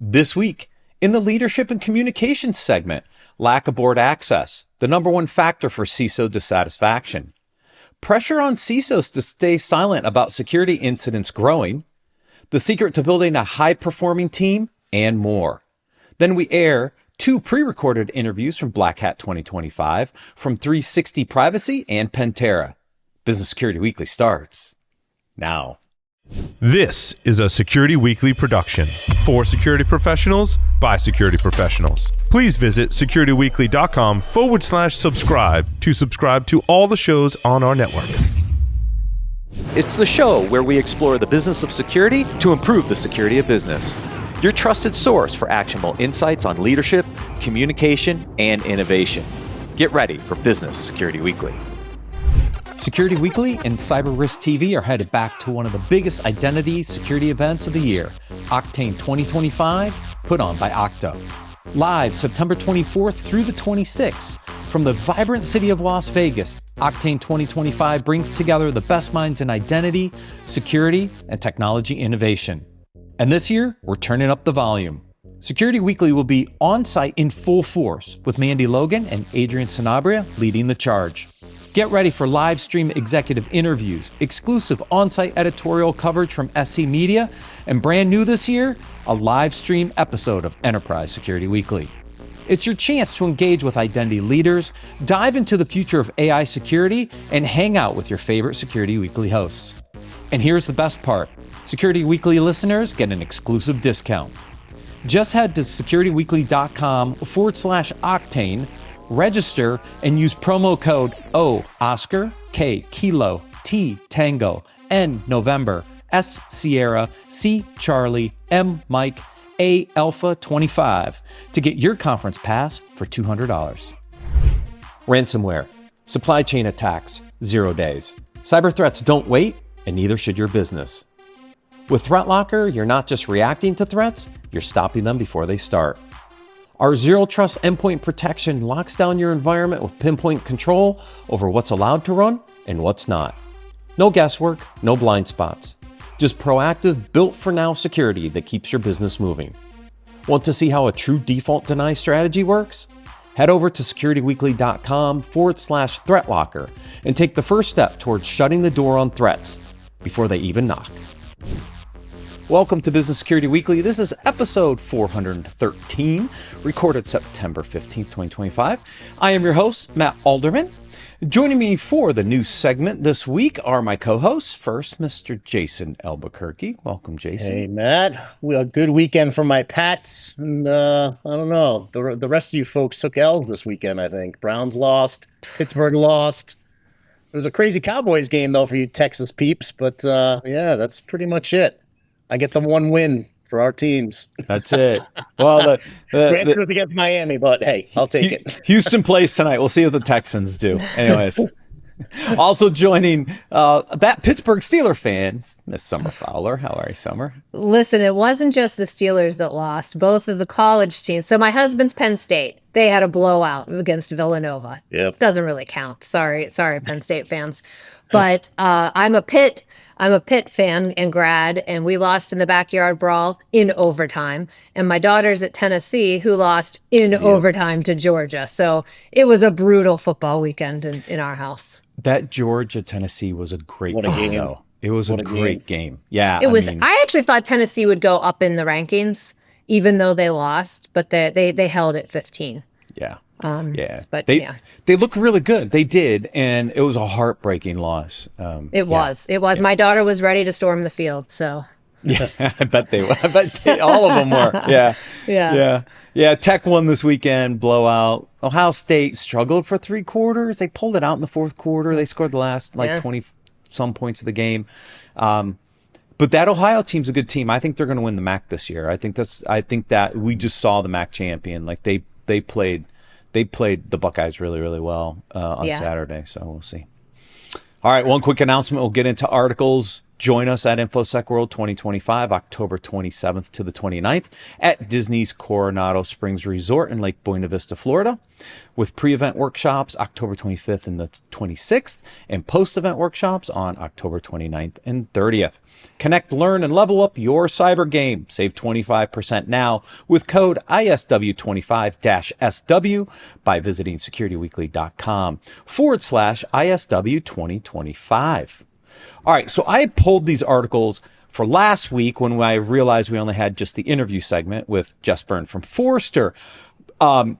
This week, in the leadership and communications segment, lack of board access, the number one factor for CISO dissatisfaction. Pressure on CISOs to stay silent about security incidents growing, the secret to building a high-performing team, and more. Then we air 2 pre-recorded interviews from Black Hat 2025 from 360 Privacy and Pentera. Business Security Weekly starts now. This is a Security Weekly production for security professionals by security professionals. Please visit securityweekly.com/subscribe to subscribe to all the shows on our network. It's the show where we explore the business of security to improve the security of business. Your trusted source for actionable insights on leadership, communication, and innovation. Get ready for Business Security Weekly. Security Weekly and Cyber Risk TV are headed back to one of the biggest identity security events of the year, Octane 2025, put on by Okta. Live September 24th through the 26th, from the vibrant city of Las Vegas, Octane 2025 brings together the best minds in identity, security, and technology innovation. And this year, we're turning up the volume. Security Weekly will be on site in full force, with Mandy Logan and Adrian Sanabria leading the charge. Get ready for live stream executive interviews, exclusive on-site editorial coverage from SC Media, and brand new this year, a live stream episode of Enterprise Security Weekly. It's your chance to engage with identity leaders, dive into the future of AI security, and hang out with your favorite Security Weekly hosts. And here's the best part. Security Weekly listeners get an exclusive discount. Just head to securityweekly.com/octane, register, and use promo code O Oscar, K Kilo, T Tango, N November, S Sierra, C Charlie, M Mike, A Alpha 25 to get your conference pass for $200. Ransomware, supply chain attacks, 0 days. Cyber threats don't wait, and neither should your business. With ThreatLocker, you're not just reacting to threats, you're stopping them before they start. Our Zero Trust endpoint protection locks down your environment with pinpoint control over what's allowed to run and what's not. No guesswork, no blind spots. Just proactive, built-for-now security that keeps your business moving. Want to see how a true default deny strategy works? Head over to securityweekly.com/threatlocker and take the first step towards shutting the door on threats before they even knock. Welcome to Business Security Weekly. This is episode 413, recorded September 15th, 2025. I am your host, Matt Alderman. Joining me for the new segment this week are my co-hosts. First, Mr. Jason Albuquerque. Welcome, Jason. Hey, Matt. A good weekend for my Pats. And I don't know. The rest of you folks took L's this weekend, I think. Browns lost. Pittsburgh lost. It was a crazy Cowboys game, though, for you Texas peeps. But, yeah, that's pretty much it. I get the one win for our teams. That's it. Well, Granted, it was against Miami, but hey, I'll take it. Houston plays tonight. We'll see what the Texans do. Anyways, also joining that Pittsburgh Steeler fan, Miss Summer Fowler. How are you, Summer? Listen, it wasn't just the Steelers that lost. Both of the college teams. So my husband's Penn State. They had a blowout against Villanova. Yep. Doesn't really count. Sorry, Penn State fans. But I'm a Pitt fan and grad, and we lost in the backyard brawl in overtime. And my daughter's at Tennessee, who lost in overtime to Georgia. So it was a brutal football weekend in our house. That Georgia-Tennessee was a great game, though. It was a great game. Yeah. I actually thought Tennessee would go up in the rankings, even though they lost, but they held at 15. Yeah. But they look really good. They did, and it was a heartbreaking loss. It was. Yeah. My daughter was ready to storm the field. So yeah, I bet all of them were. Yeah. Tech won this weekend, blowout. Ohio State struggled for 3 quarters. They pulled it out in the 4th quarter. They scored the last 20 some points of the game. But that Ohio team's a good team. I think they're going to win the MAC this year. I think that we just saw the MAC champion. Like they played the Buckeyes really, really well on Saturday, so we'll see. All right, one quick announcement. We'll get into articles. Join us at InfoSec World 2025, October 27th to the 29th at Disney's Coronado Springs Resort in Lake Buena Vista, Florida, with pre-event workshops October 25th and the 26th, and post-event workshops on October 29th and 30th. Connect, learn, and level up your cyber game. Save 25% now with code ISW25-SW by visiting securityweekly.com/ISW 2025. All right, so I pulled these articles for last week when I realized we only had just the interview segment with Jess Byrne from Forrester. And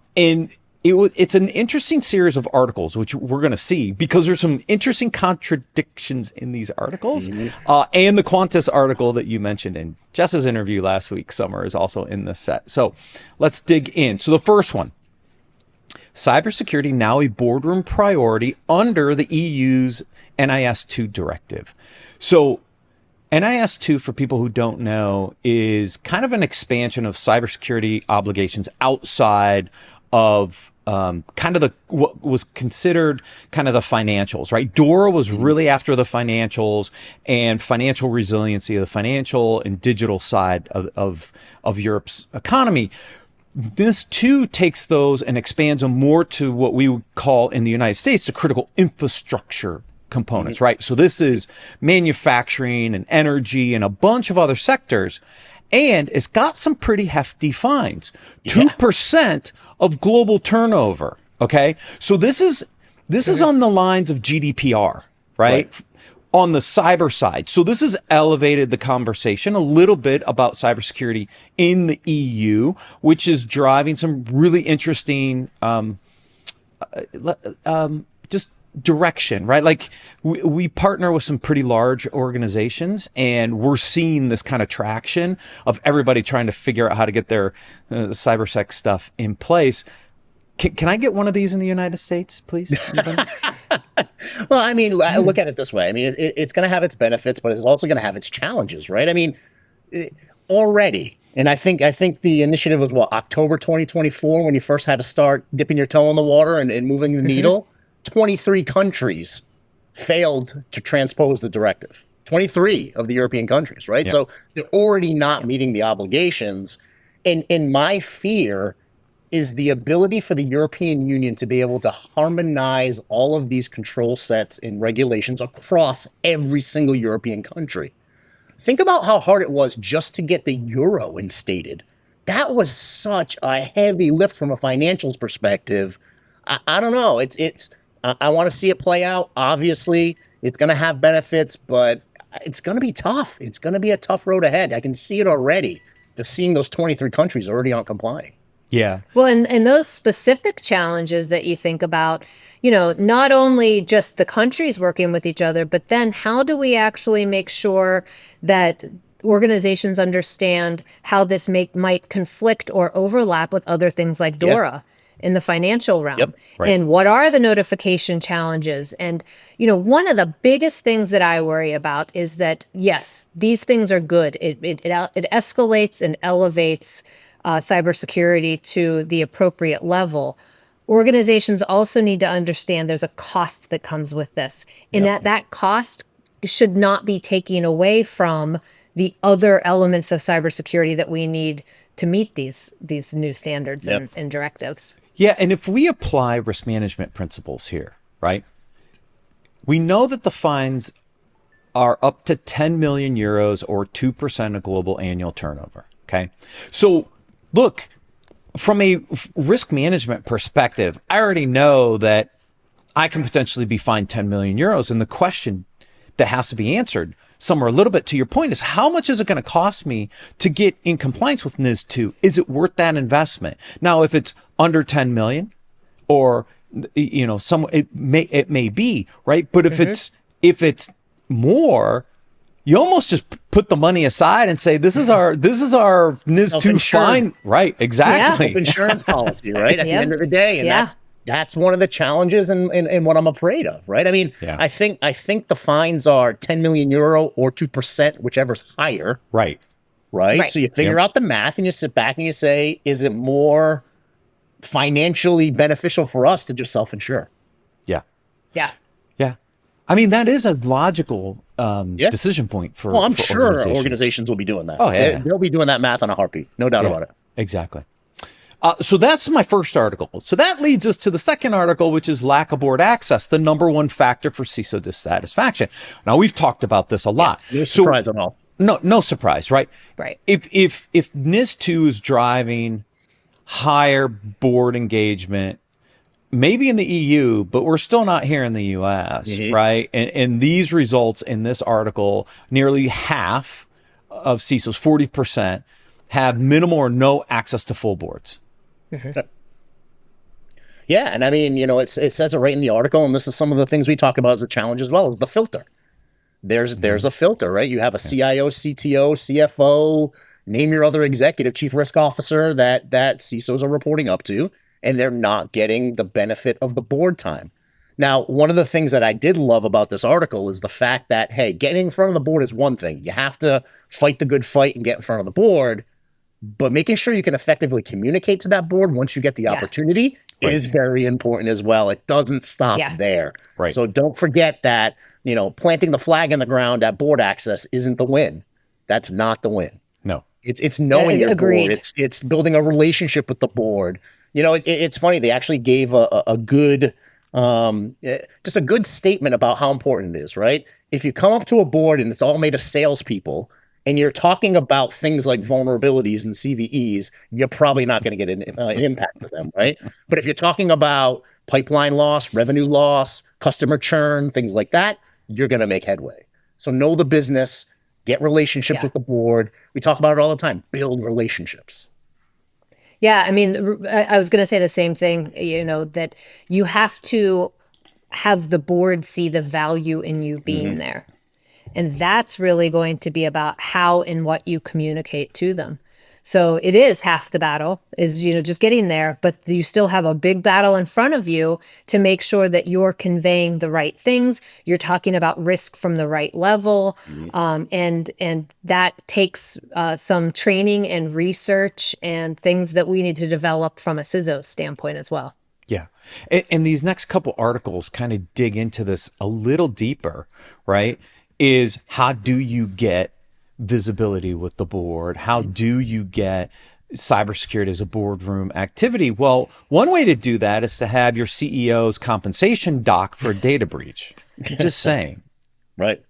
it's an interesting series of articles, which we're going to see because there's some interesting contradictions in these articles. And the Qantas article that you mentioned in Jess's interview last week, Summer, is also in this set. So let's dig in. So the first one. Cybersecurity now a boardroom priority under the EU's NIS2 directive. So NIS2, for people who don't know, is kind of an expansion of cybersecurity obligations outside of kind of what was considered kind of the financials, right? DORA was really after the financials and financial resiliency of the financial and digital side of Europe's economy. This too takes those and expands them more to what we would call in the United States the critical infrastructure components, right? So this is manufacturing and energy and a bunch of other sectors. And it's got some pretty hefty fines. 2% of global turnover. Okay. So this is on the lines of GDPR, right? On the cyber side. So this has elevated the conversation a little bit about cybersecurity in the EU, which is driving some really interesting just direction, right? Like we partner with some pretty large organizations and we're seeing this kind of traction of everybody trying to figure out how to get their cybersec stuff in place. Can I get one of these in the United States, please? Well, I mean, I look at it this way. I mean, it's going to have its benefits, but it's also going to have its challenges, right? I mean, already, and I think the initiative was October 2024 when you first had to start dipping your toe in the water and moving the needle. 23 countries failed to transpose the directive. 23 of the European countries, right? Yeah. So they're already not meeting the obligations. And my fear is the ability for the European Union to be able to harmonize all of these control sets and regulations across every single European country. Think about how hard it was just to get the euro instated. That was such a heavy lift from a financials perspective. I don't know. I want to see it play out. Obviously, it's going to have benefits, but it's going to be tough. It's going to be a tough road ahead. I can see it already. Just seeing those 23 countries already aren't complying. Yeah. Well, and those specific challenges that you think about, not only just the countries working with each other, but then how do we actually make sure that organizations understand how this might conflict or overlap with other things like DORA in the financial realm? Right. And what are the notification challenges? And, one of the biggest things that I worry about is that, yes, these things are good. It escalates and elevates cybersecurity to the appropriate level. Organizations also need to understand there's a cost that comes with this, and that cost should not be taken away from the other elements of cybersecurity that we need to meet these new standards and directives. Yeah, and if we apply risk management principles here, right, we know that the fines are up to 10 million euros or 2% of global annual turnover. Okay, so look, from a risk management perspective, I already know that I can potentially be fined 10 million euros. And the question that has to be answered somewhere a little bit to your point is how much is it going to cost me to get in compliance with NIS2? Is it worth that investment? Now, if it's under 10 million or, it may be, right? But if it's more, you almost just put the money aside and say, this is our NIS2 fine. Right. Exactly. Insurance policy, right? At the end of the day. And that's one of the challenges and what I'm afraid of, right? I mean, I think the fines are 10 million euro or 2%, whichever's higher. Right. So you figure out the math and you sit back and you say, is it more financially beneficial for us to just self-insure? Yeah. Yeah. Yeah. I mean, that is a logical Yeah. decision point for. Well, I'm for sure organizations will be doing that. Oh, yeah. They'll be doing that math on a heartbeat. No doubt about it. Exactly. So that's my first article. So that leads us to the second article, which is lack of board access, the number one factor for CISO dissatisfaction. Now, we've talked about this a lot. No surprise at all. No surprise, right? Right. If NIS2 is driving higher board engagement, maybe in the EU, but we're still not here in the US, right? And these results in this article, nearly half of CISOs, 40%, have minimal or no access to full boards. Yeah, and I mean, it says it right in the article, and this is some of the things we talk about as a challenge as well, is the filter. There's a filter, right? You have a CIO, CTO, CFO, name your other executive, chief risk officer that CISOs are reporting up to, and they're not getting the benefit of the board time. Now, one of the things that I did love about this article is the fact that, hey, getting in front of the board is one thing. You have to fight the good fight and get in front of the board, but making sure you can effectively communicate to that board once you get the opportunity is very important as well. It doesn't stop there. Right. So don't forget that, planting the flag in the ground at board access isn't the win. That's not the win. No. It's knowing your board. It's building a relationship with the board. It's funny. They actually gave a good, just a good statement about how important it is, right? If you come up to a board and it's all made of salespeople and you're talking about things like vulnerabilities and CVEs, you're probably not going to get an impact with them, right? But if you're talking about pipeline loss, revenue loss, customer churn, things like that, you're going to make headway. So know the business, get relationships with the board. We talk about it all the time. Build relationships. Yeah, I mean, I was going to say the same thing, that you have to have the board see the value in you being there. And that's really going to be about how and what you communicate to them. So it is half the battle is, just getting there, but you still have a big battle in front of you to make sure that you're conveying the right things. You're talking about risk from the right level. And that takes some training and research and things that we need to develop from a CISO standpoint as well. Yeah. And these next couple articles kind of dig into this a little deeper, right? Is how do you get visibility with the board? How do you get cybersecurity as a boardroom activity? Well, one way to do that is to have your CEO's compensation doc for a data breach. Just saying. Right.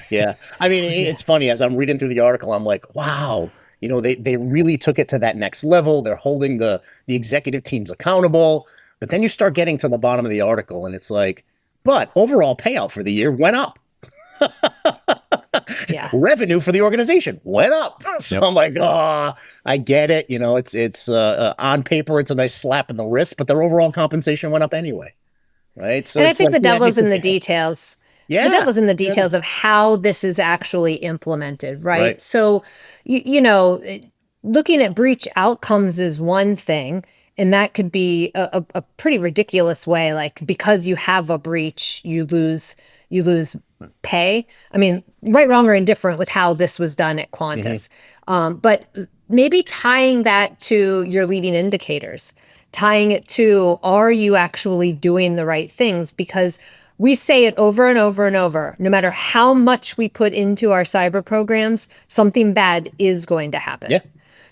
Yeah. I mean, it's funny. As I'm reading through the article, I'm like, wow, they really took it to that next level. They're holding the executive teams accountable. But then you start getting to the bottom of the article and it's like, but overall payout for the year went up. Revenue for the organization went up. So I'm like, I get it. It's on paper, it's a nice slap in the wrist, but their overall compensation went up anyway. Right. So and I think the devil's in the details. Yeah. The devil's in the details of how this is actually implemented. Right. So, looking at breach outcomes is one thing. And that could be a pretty ridiculous way. Like, because you have a breach, you lose pay. I mean, right, wrong, or indifferent with how this was done at Qantas. But maybe tying that to your leading indicators, tying it to, are you actually doing the right things? Because we say it over and over and over, no matter how much we put into our cyber programs, something bad is going to happen. Yeah.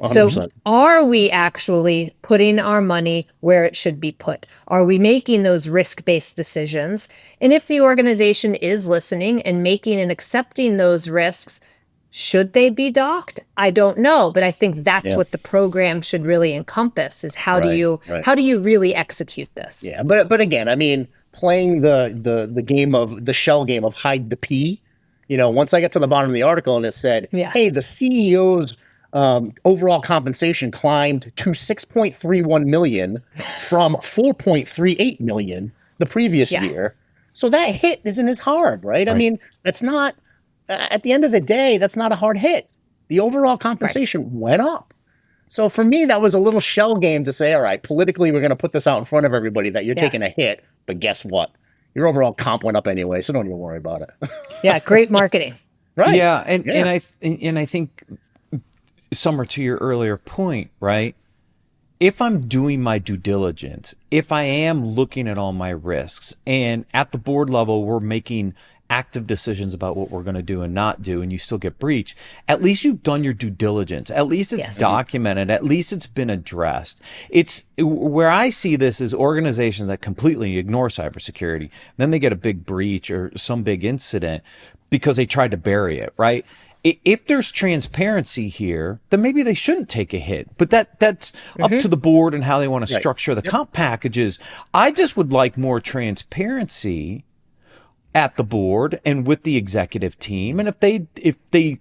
100%. So are we actually putting our money where it should be put? Are we making those risk-based decisions? And if the organization is listening and making and accepting those risks, should they be docked? I don't know, but I think that's what the program should really encompass is how do you really execute this? Yeah, but again, I mean, playing the game of the shell game of hide the P, once I get to the bottom of the article and it said, hey, the CEO's overall compensation climbed to $6.31 million from $4.38 million the previous year. So that hit isn't as hard, right? I mean, that's not, at the end of the day, that's not a hard hit. The overall compensation went up. So for me, that was a little shell game to say, all right, politically, we're going to put this out in front of everybody that you're taking a hit. But guess what? Your overall comp went up anyway, so don't even worry about it. Yeah, great marketing. Right. Yeah, and I think, Summer, to your earlier point, right? If I'm doing my due diligence, if I am looking at all my risks, and at the board level, we're making active decisions about what we're going to do and not do, and you still get breached, at least you've done your due diligence. At least it's documented. At least it's been addressed. It's where I see this is organizations that completely ignore cybersecurity. Then they get a big breach or some big incident because they tried to bury it, right? If there's transparency here, then maybe they shouldn't take a hit. But that's up to the board and how they want to structure the comp packages. I just would like more transparency at the board and with the executive team. And if they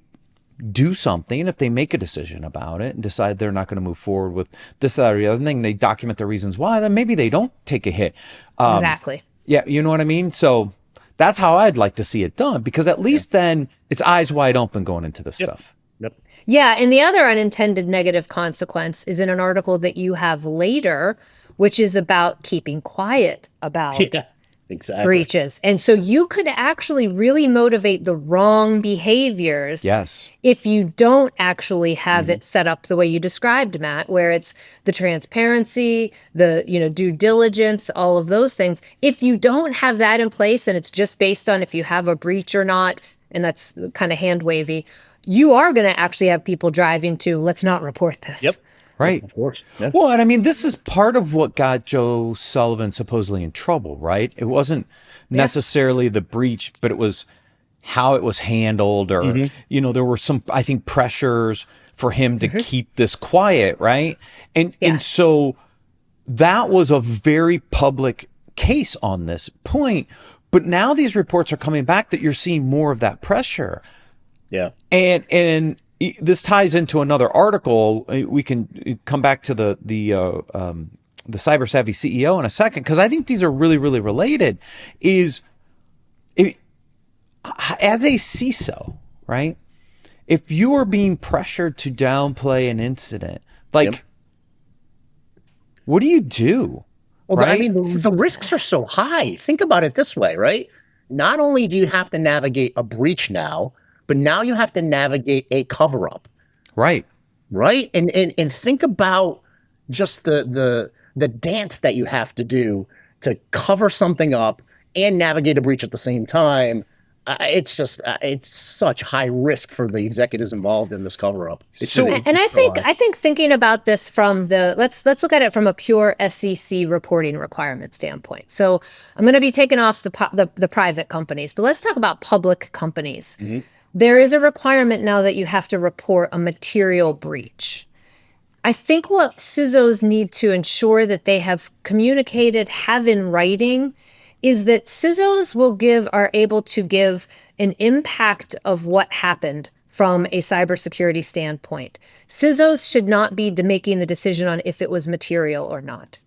do something, if they make a decision about it and decide they're not going to move forward with this, that, or the other thing, they document the reasons why, then maybe they don't take a hit. Exactly. Yeah, you know what I mean? So that's how I'd like to see it done, because at least then it's eyes wide open going into this stuff. Yep. Yeah, and the other unintended negative consequence is in an article that you have later, which is about keeping quiet about breaches. And so you could actually really motivate the wrong behaviors if you don't actually have it set up the way you described, Matt, where it's the transparency, the due diligence, all of those things. If you don't have that in place and it's just based on if you have a breach or not, and that's kind of hand wavy, you are going to actually have people driving to, let's not report this. Yep. Right. Of course. Yeah. Well, and I mean, this is part of what got Joe Sullivan supposedly in trouble, right? It wasn't necessarily the breach, but it was how it was handled, or, there were some, I think, pressures for him to keep this quiet, right? And so that was a very public case on this point. But now these reports are coming back that you're seeing more of that pressure. Yeah. And this ties into another article. We can come back to the cyber savvy CEO in a second, because I think these are really, really related. As a CISO, right? If you are being pressured to downplay an incident, what do you do? Well, right? I mean, the risks are so high. Think about it this way, right? Not only do you have to navigate a breach now, but now you have to navigate a cover-up. Right. Right? And think about just the dance that you have to do to cover something up and navigate a breach at the same time. It's just it's such high risk for the executives involved in this cover-up. And I think thinking about this from let's look at it from a pure SEC reporting requirement standpoint. So I'm going to be taking off the private companies, but let's talk about public companies. There is a requirement now that you have to report a material breach. I think what CISOs need to ensure that they have communicated, have in writing, is that CISOs are able to give an impact of what happened from a cybersecurity standpoint. CISOs should not be making the decision on if it was material or not.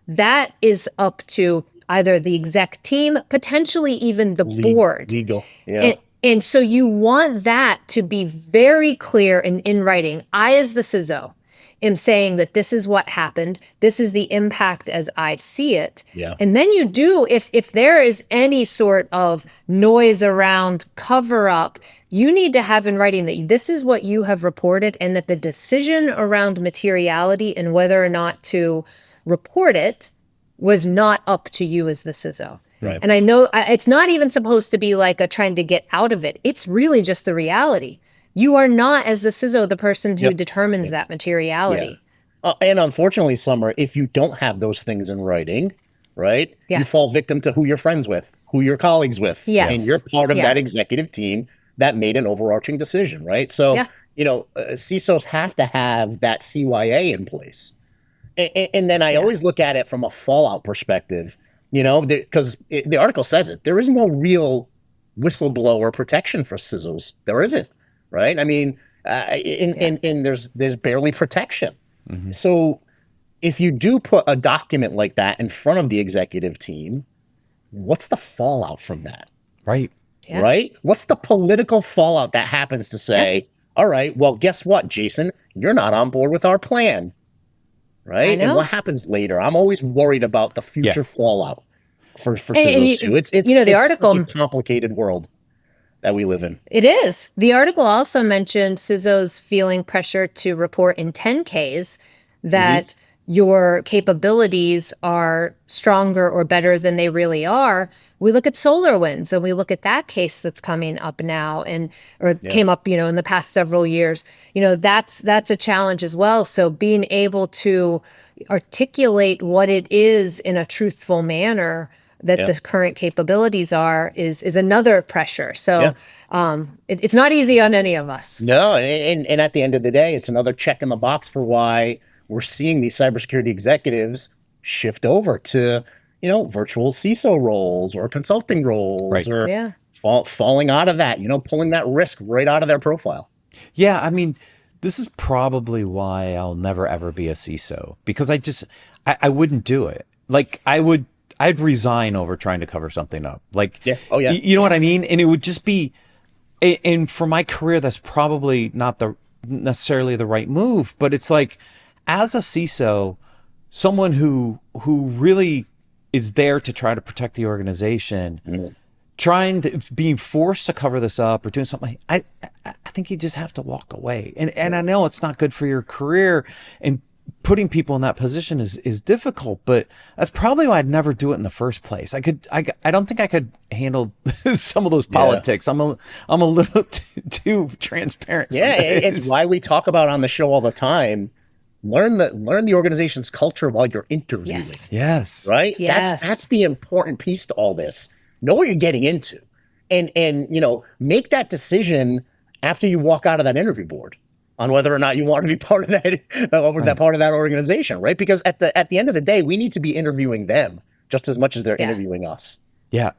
That is up to either the exec team, potentially even the board. Legal, yeah. And so you want that to be very clear and in writing. I, as the CISO, am saying that this is what happened. This is the impact as I see it. Yeah. And then you do, if there is any sort of noise around cover up, you need to have in writing that this is what you have reported, and that the decision around materiality and whether or not to report it was not up to you as the CISO. Right. And I know it's not even supposed to be like a trying to get out of it. It's really just the reality. You are not, as the CISO, the person who determines that materiality. Yeah. And unfortunately, Summer, if you don't have those things in writing, right, you fall victim to who you're friends with, who you're colleagues with. Yes. And you're part of that executive team that made an overarching decision, right? So, CISOs have to have that CYA in place. And then I always look at it from a fallout perspective, because the article says it. There is no real whistleblower protection for CISOs. There isn't, right? I mean, and there's barely protection. So if you do put a document like that in front of the executive team, what's the fallout from that? Right. Yeah. Right? What's the political fallout that happens to say, all right, well, guess what, Jason? You're not on board with our plan. Right? And what happens later? I'm always worried about the future fallout for CISOs too. It's the article, such a complicated world that we live in. It is. The article also mentioned CISOs feeling pressure to report in 10Ks that your capabilities are stronger or better than they really are. We look at SolarWinds and we look at that case that's coming up now or came up, in the past several years. That's a challenge as well. So being able to articulate what it is in a truthful manner that the current capabilities are is another pressure. So it's not easy on any of us. No, and at the end of the day, it's another check in the box for why we're seeing these cybersecurity executives shift over to, virtual CISO roles or consulting roles or falling out of that, pulling that risk right out of their profile. Yeah, I mean, this is probably why I'll never ever be a CISO, because I wouldn't do it. Like I'd resign over trying to cover something up. Like, you know what I mean? And it would just be, and for my career, that's probably not necessarily the right move, but it's like, as a CISO, someone who really is there to try to protect the organization, being forced to cover this up or doing something, I think you just have to walk away. And I know it's not good for your career, and putting people in that position is difficult, but that's probably why I'd never do it in the first place. I don't think I could handle some of those politics. I'm a little too transparent. Yeah, it's why we talk about on the show all the time. Learn the organization's culture while you're interviewing. Yes. Right? Yes. That's the important piece to all this. Know what you're getting into. And make that decision after you walk out of that interview board on whether or not you want to be part of that part of that organization, right? Because at the end of the day, we need to be interviewing them just as much as they're interviewing us. Yeah.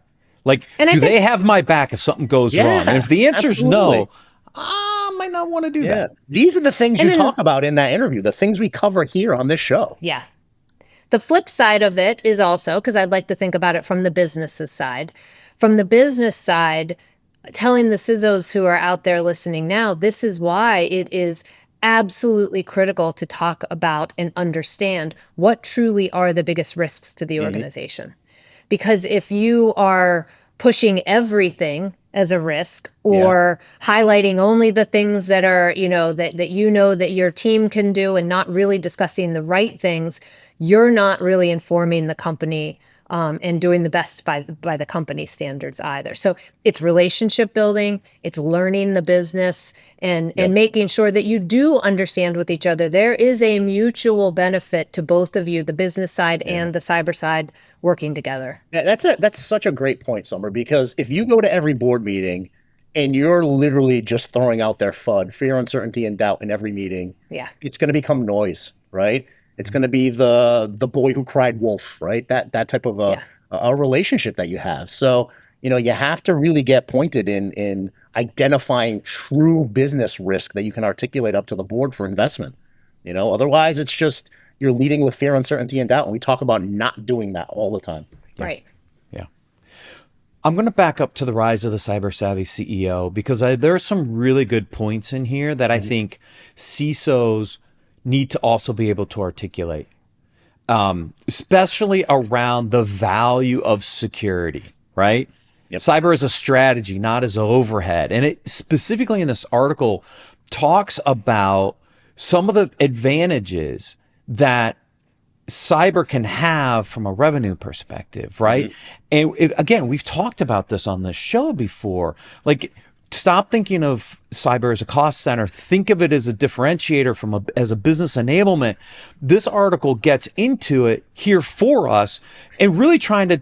Like, they have my back if something goes wrong? And if the answer is no, I might not want to do that. These are the things you talk about in that interview, the things we cover here on this show. Yeah. The flip side of it is also, because I'd like to think about it from the business's side. From the business side, telling the CISOs who are out there listening now, this is why it is absolutely critical to talk about and understand what truly are the biggest risks to the organization. Because if you are pushing everything as a risk or highlighting only the things that are, that your team can do and not really discussing the right things, you're not really informing the company and doing the best by the company standards either. So it's relationship building, it's learning the business and making sure that you do understand with each other. There is a mutual benefit to both of you, the business side and the cyber side, working together. Yeah, that's such a great point, Summer, because if you go to every board meeting and you're literally just throwing out their FUD, fear, uncertainty, and doubt in every meeting, it's going to become noise, right? It's going to be the boy who cried wolf, right? That type of a relationship that you have. So, you have to really get pointed in identifying true business risk that you can articulate up to the board for investment. Otherwise it's just you're leading with fear, uncertainty, and doubt. And we talk about not doing that all the time. Right. Yeah. I'm going to back up to the rise of the cyber savvy CEO, because there are some really good points in here that I think CISOs need to also be able to articulate, especially around the value of security, right? Cyber as a strategy, not as an overhead. And it specifically in this article talks about some of the advantages that cyber can have from a revenue perspective, right? And again, we've talked about this on the show before. Like, stop thinking of cyber as a cost center. Think of it as a differentiator as a business enablement. This article gets into it here for us and really trying to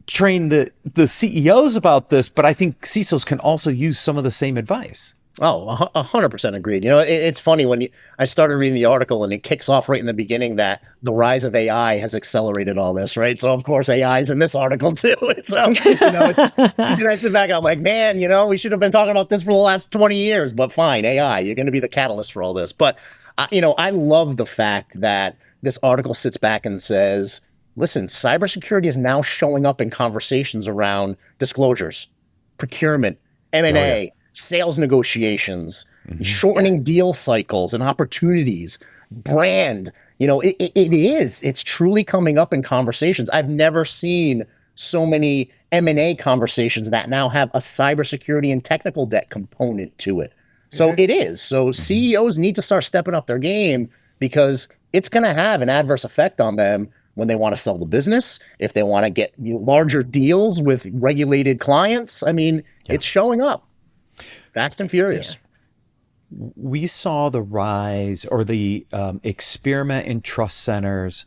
train the CEOs about this. But I think CISOs can also use some of the same advice. Oh, 100% agreed. It's funny when I started reading the article and it kicks off right in the beginning that the rise of AI has accelerated all this, right? So of course AI is in this article too. So, and I sit back and I'm like, man, we should have been talking about this for the last 20 years, but fine, AI, you're going to be the catalyst for all this. But, I love the fact that this article sits back and says, listen, cybersecurity is now showing up in conversations around disclosures, procurement, M&A, sales negotiations, shortening deal cycles and opportunities, brand. It's truly coming up in conversations. I've never seen so many M&A conversations that now have a cybersecurity and technical debt component to it. So it is. So CEOs need to start stepping up their game, because it's going to have an adverse effect on them when they want to sell the business, if they want to get larger deals with regulated clients. I mean, it's showing up fast and furious. We saw the rise or the experiment in trust centers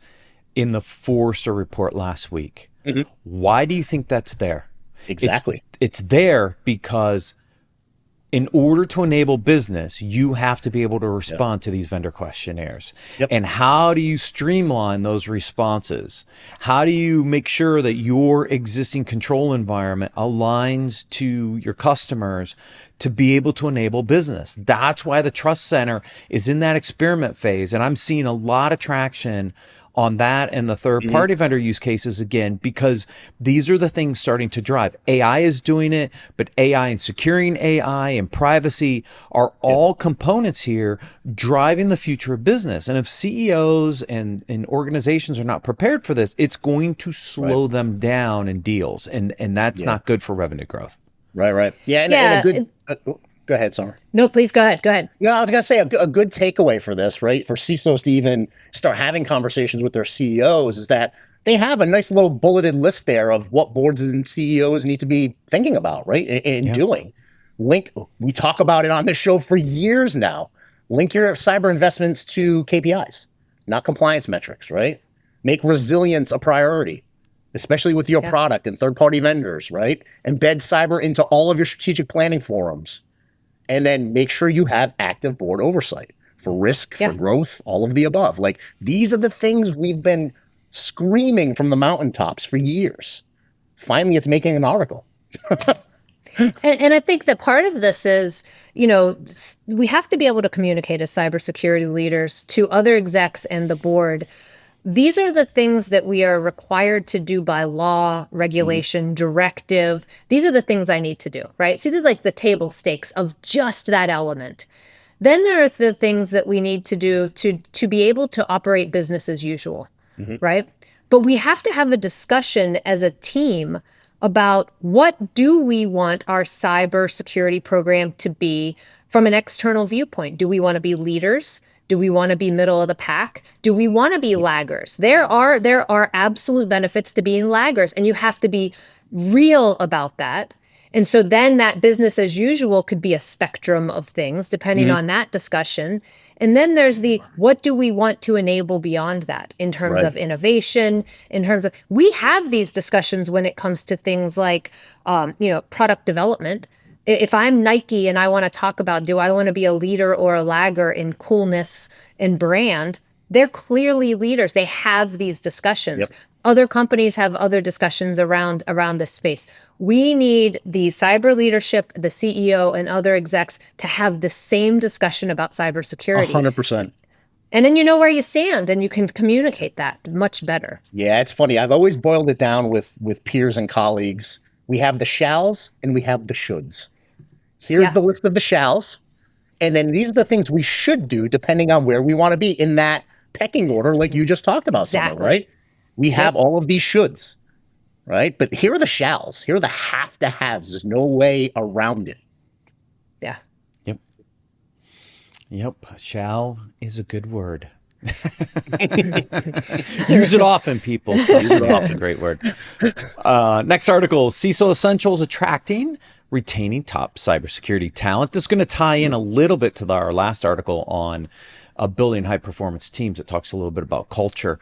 in the Forrester report last week. Why do you think that's there? Exactly. It's there because in order to enable business, you have to be able to respond to these vendor questionnaires. And how do you streamline those responses? How do you make sure that your existing control environment aligns to your customers to be able to enable business? That's why the Trust Center is in that experiment phase. And I'm seeing a lot of traction on that and the third-party vendor use cases again, because these are the things starting to drive. AI is doing it, but AI and securing AI and privacy are all components here driving the future of business. And if CEOs and organizations are not prepared for this, it's going to slow them down in deals, and that's not good for revenue growth. Right. Yeah, and a good... go ahead, Summer. No, please go ahead. Yeah, I was going to say a good takeaway for this, right? For CISOs to even start having conversations with their CEOs is that they have a nice little bulleted list there of what boards and CEOs need to be thinking about, right? And doing. We talk about it on this show for years now. Link your cyber investments to KPIs, not compliance metrics, right? Make resilience a priority, especially with your product and third-party vendors, right? Embed cyber into all of your strategic planning forums. And then make sure you have active board oversight for risk, for growth, all of the above. Like, these are the things we've been screaming from the mountaintops for years. Finally, it's making an article. And I think that part of this is, we have to be able to communicate as cybersecurity leaders to other execs and the board. These are the things that we are required to do by law, regulation, directive. These are the things I need to do, right? See, this is like the table stakes of just that element. Then there are the things that we need to do to be able to operate business as usual, right? But we have to have a discussion as a team about what do we want our cybersecurity program to be from an external viewpoint. Do we want to be leaders? Do we want to be middle of the pack? Do we want to be laggers? There are absolute benefits to being laggers, and you have to be real about that. And so then that business as usual could be a spectrum of things depending on that discussion. And then there's the what do we want to enable beyond that in terms of innovation, in terms of we have these discussions when it comes to things like product development. If I'm Nike and I want to talk about, do I want to be a leader or a lagger in coolness and brand? They're clearly leaders. They have these discussions. Other companies have other discussions around this space. We need the cyber leadership, the CEO and other execs to have the same discussion about cybersecurity. 100%. And then you know where you stand and you can communicate that much better. Yeah, it's funny. I've always boiled it down with peers and colleagues. We have the shalls and we have the shoulds. Here's the list of the shalls. And then these are the things we should do depending on where we want to be in that pecking order, like you just talked about, Summer, right? We have all of these shoulds, right? But here are the shalls. Here are the have to haves. There's no way around it. Yeah. Yep. Shall is a good word. Use it often, people. Trust me, it's a great word. Next article, CISO Essentials attracting, retaining top cybersecurity talent. This is going to tie in a little bit to our last article on building high-performance teams. It talks a little bit about culture.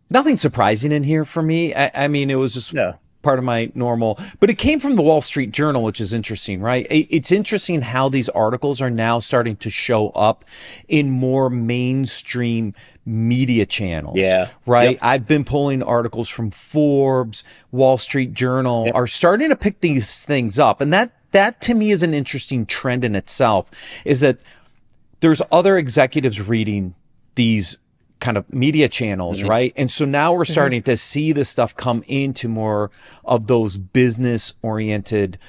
Nothing surprising in here for me. I mean, it was just part of my normal, but it came from the Wall Street Journal, which is interesting, right? It's interesting how these articles are now starting to show up in more mainstream media channels. Right. I've been pulling articles from Forbes, Wall Street Journal are starting to pick these things up. And that to me is an interesting trend in itself, is that there's other executives reading these kind of media channels, right? And so now we're starting to see this stuff come into more of those business-oriented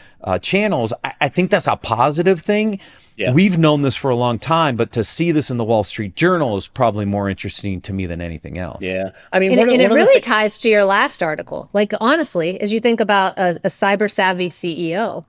channels. I think that's a positive thing. We've known this for a long time, but to see this in the Wall Street Journal is probably more interesting to me than anything else. I mean, and it really ties to your last article. Like, honestly, as you think about a cyber-savvy CEO,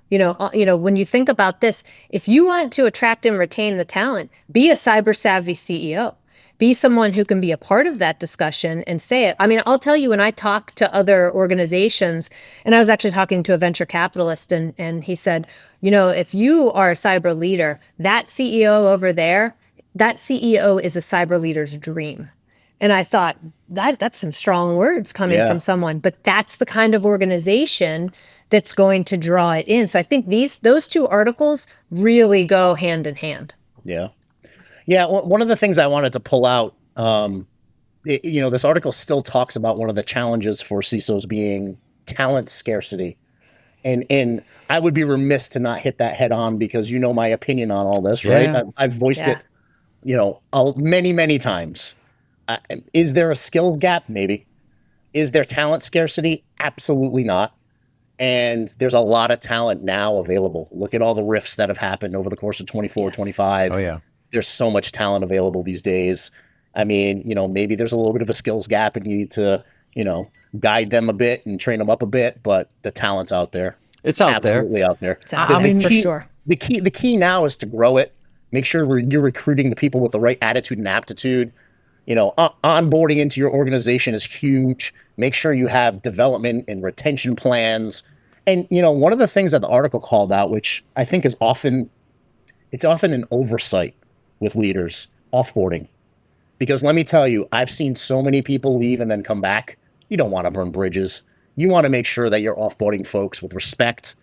When you think about this, if you want to attract and retain the talent, be a cyber savvy CEO. Be someone who can be a part of that discussion and say it. I mean, I'll tell you, when I talk to other organizations, and I was actually talking to a venture capitalist, and he said, if you are a cyber leader, that CEO over there, that CEO is a cyber leader's dream. And I thought, that's some strong words coming from someone, but that's the kind of organization that's going to draw it in. So I think those two articles really go hand in hand. Yeah. Yeah, one of the things I wanted to pull out, this article still talks about one of the challenges for CISOs being talent scarcity. And I would be remiss to not hit that head on, because you know my opinion on all this, right? I've voiced it, many, many times. Is there a skills gap? Maybe. Is there talent scarcity? Absolutely not. And there's a lot of talent now available. Look at all the rifts that have happened over the course of 24, 25. Oh, yeah. There's so much talent available these days. I mean, maybe there's a little bit of a skills gap and you need to, guide them a bit and train them up a bit, but the talent's out there. It's out there. Absolutely out there. For sure. The key now is to grow it. Make sure you're recruiting the people with the right attitude and aptitude. Onboarding into your organization is huge. Make sure you have development and retention plans. And, one of the things that the article called out, which I think is often an oversight with leaders, offboarding. Because let me tell you, I've seen so many people leave and then come back. You don't want to burn bridges. You want to make sure that you're offboarding folks with respect,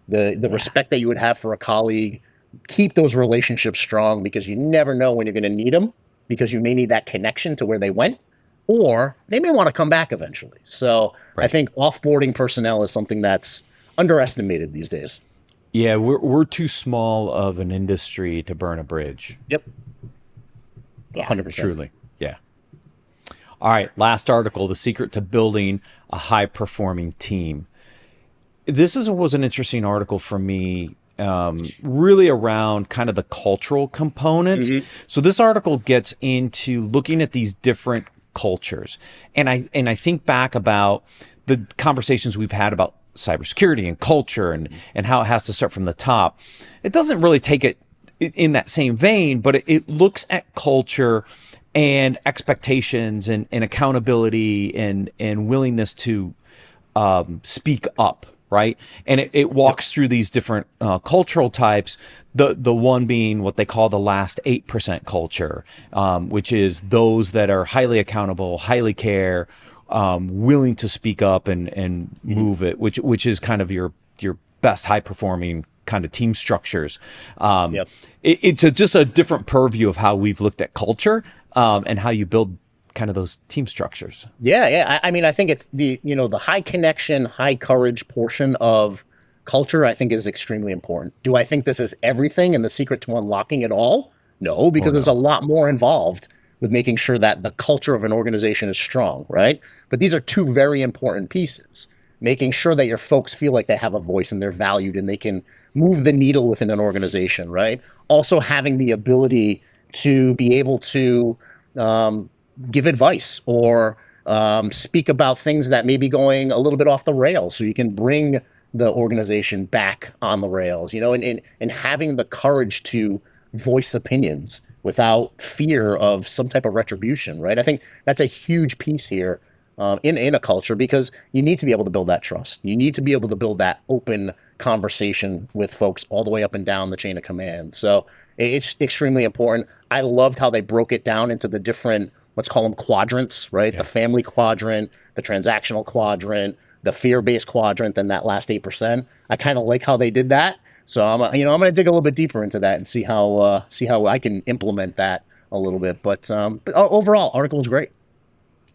the respect that you would have for a colleague. Keep those relationships strong, because you never know when you're going to need them, because you may need that connection to where they went, or they may want to come back eventually. So I think offboarding personnel is something that's underestimated these days. Yeah, we're too small of an industry to burn a bridge. Yep. Yeah. 100%. Truly. Yeah. All right. Last article, the secret to building a high-performing team. This was an interesting article for me, really around kind of the cultural components. Mm-hmm. So this article gets into looking at these different cultures. And I think back about the conversations we've had about cybersecurity and culture and how it has to start from the top. It doesn't really take it in that same vein, but it looks at culture and expectations and accountability and willingness to speak up, right? And it walks through these different cultural types, the one being what they call the last 8% culture, which is those that are highly accountable, highly care, willing to speak up and move it, which is kind of your best high performing kind of team structures. It's just a different purview of how we've looked at culture and how you build kind of those team structures. Yeah. I mean, I think it's the high connection, high courage portion of culture, I think, is extremely important. Do I think this is everything and the secret to unlocking it all? No, because there's a lot more involved with making sure that the culture of an organization is strong, right? But these are two very important pieces. Making sure that your folks feel like they have a voice and they're valued and they can move the needle within an organization, right? Also having the ability to be able to give advice or speak about things that may be going a little bit off the rails, so you can bring the organization back on the rails, and having the courage to voice opinions without fear of some type of retribution, right? I think that's a huge piece here in a culture, because you need to be able to build that trust. You need to be able to build that open conversation with folks all the way up and down the chain of command. So it's extremely important. I loved how they broke it down into the different, let's call them quadrants, right? Yeah. The family quadrant, the transactional quadrant, the fear-based quadrant, and that last 8%. I kind of like how they did that. So I'm going to dig a little bit deeper into that and see how I can implement that a little bit. But overall, article was great.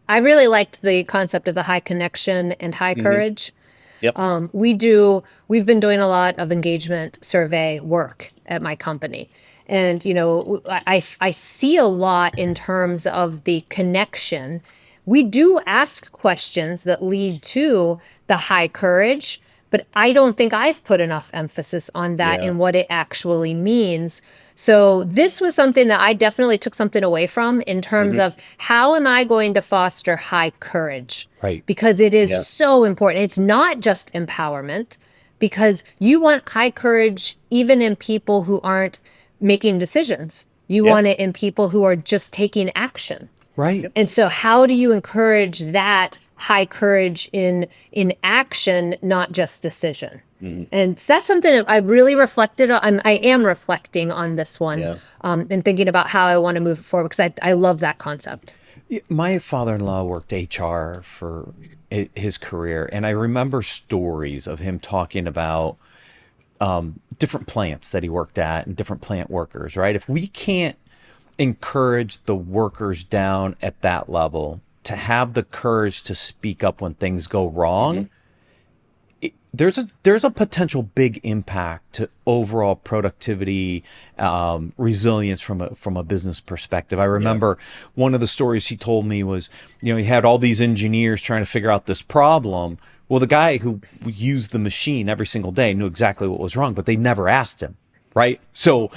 I really liked the concept of the high connection and high courage. Yep. We've been doing a lot of engagement survey work at my company. And, I see a lot in terms of the connection. We do ask questions that lead to the high courage, but I don't think I've put enough emphasis on that and what it actually means. So this was something that I definitely took something away from in terms of how am I going to foster high courage? Right. Because it is so important. It's not just empowerment, because you want high courage even in people who aren't making decisions. You want it in people who are just taking action. Right. And so how do you encourage that high courage in action, not just decision? And that's something that I really reflected on. I am reflecting on this one and thinking about how I want to move it forward, because I love that concept. My father-in-law worked HR for his career, and I remember stories of him talking about different plants that he worked at and different plant workers, right? If we can't encourage the workers down at that level to have the courage to speak up when things go wrong, there's a potential big impact to overall productivity, resilience from a business perspective. I remember one of the stories he told me was, he had all these engineers trying to figure out this problem. Well, the guy who used the machine every single day knew exactly what was wrong, but they never asked him. Right. So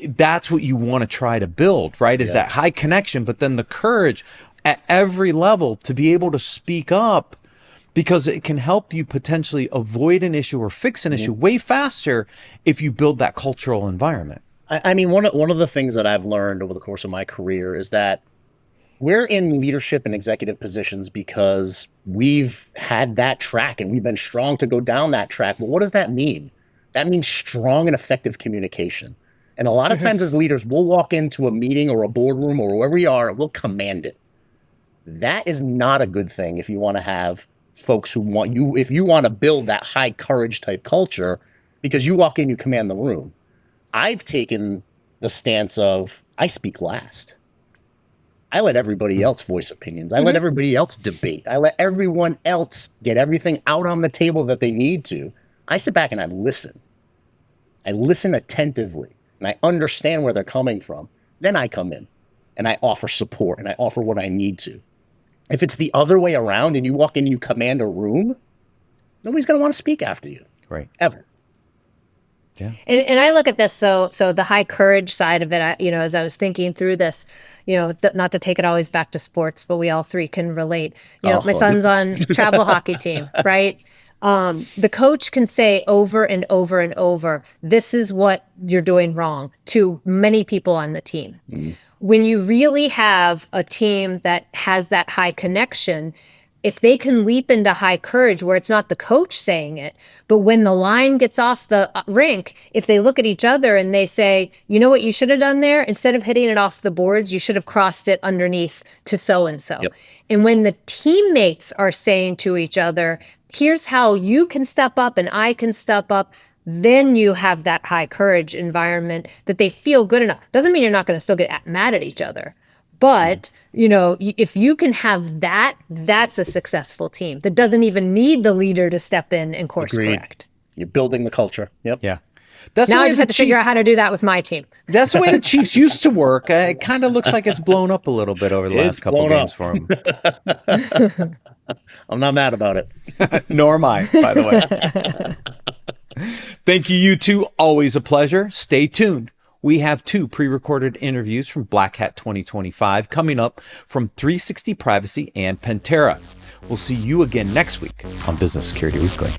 that's what you want to try to build, right? Is that high connection, but then the courage at every level to be able to speak up, because it can help you potentially avoid an issue or fix an issue way faster if you build that cultural environment. I mean, one of the things that I've learned over the course of my career is that we're in leadership and executive positions because we've had that track and we've been strong to go down that track. But what does that mean? That means strong and effective communication. And a lot of times as leaders, we'll walk into a meeting or a boardroom or wherever we are, we'll command it. That is not a good thing if you want to have folks who want you, if you want to build that high courage type culture, because you walk in, you command the room. I've taken the stance of, I speak last. I let everybody else voice opinions. I let everybody else debate. I let everyone else get everything out on the table that they need to. I sit back and I listen. I listen attentively and I understand where they're coming from. Then I come in and I offer support and I offer what I need to. If it's the other way around and you walk in and you command a room, nobody's going to want to speak after you. Right. Ever. Yeah. And I look at this, so the high courage side of it, as I was thinking through this, not to take it always back to sports, but we all three can relate. My son's on travel hockey team, right? The coach can say over and over and over, this is what you're doing wrong, to many people on the team. When you really have a team that has that high connection, if they can leap into high courage where it's not the coach saying it, but when the line gets off the rink, if they look at each other and they say, you know what you should have done there? Instead of hitting it off the boards, you should have crossed it underneath to so-and-so. Yep. And when the teammates are saying to each other, here's how you can step up and I can step up, then you have that high courage environment that they feel good enough. Doesn't mean you're not going to still get mad at each other. But, if you can have that, that's a successful team that doesn't even need the leader to step in and course correct. You're building the culture. Yep. Yeah. Now I just have to figure out how to do that with my team. That's the way the Chiefs used to work. It kind of looks like it's blown up a little bit over the last couple games for them. I'm not mad about it. Nor am I, by the way. Thank you two. Always a pleasure. Stay tuned. We have 2 pre-recorded interviews from Black Hat 2025 coming up from 360 Privacy and Pentera. We'll see you again next week on Business Security Weekly.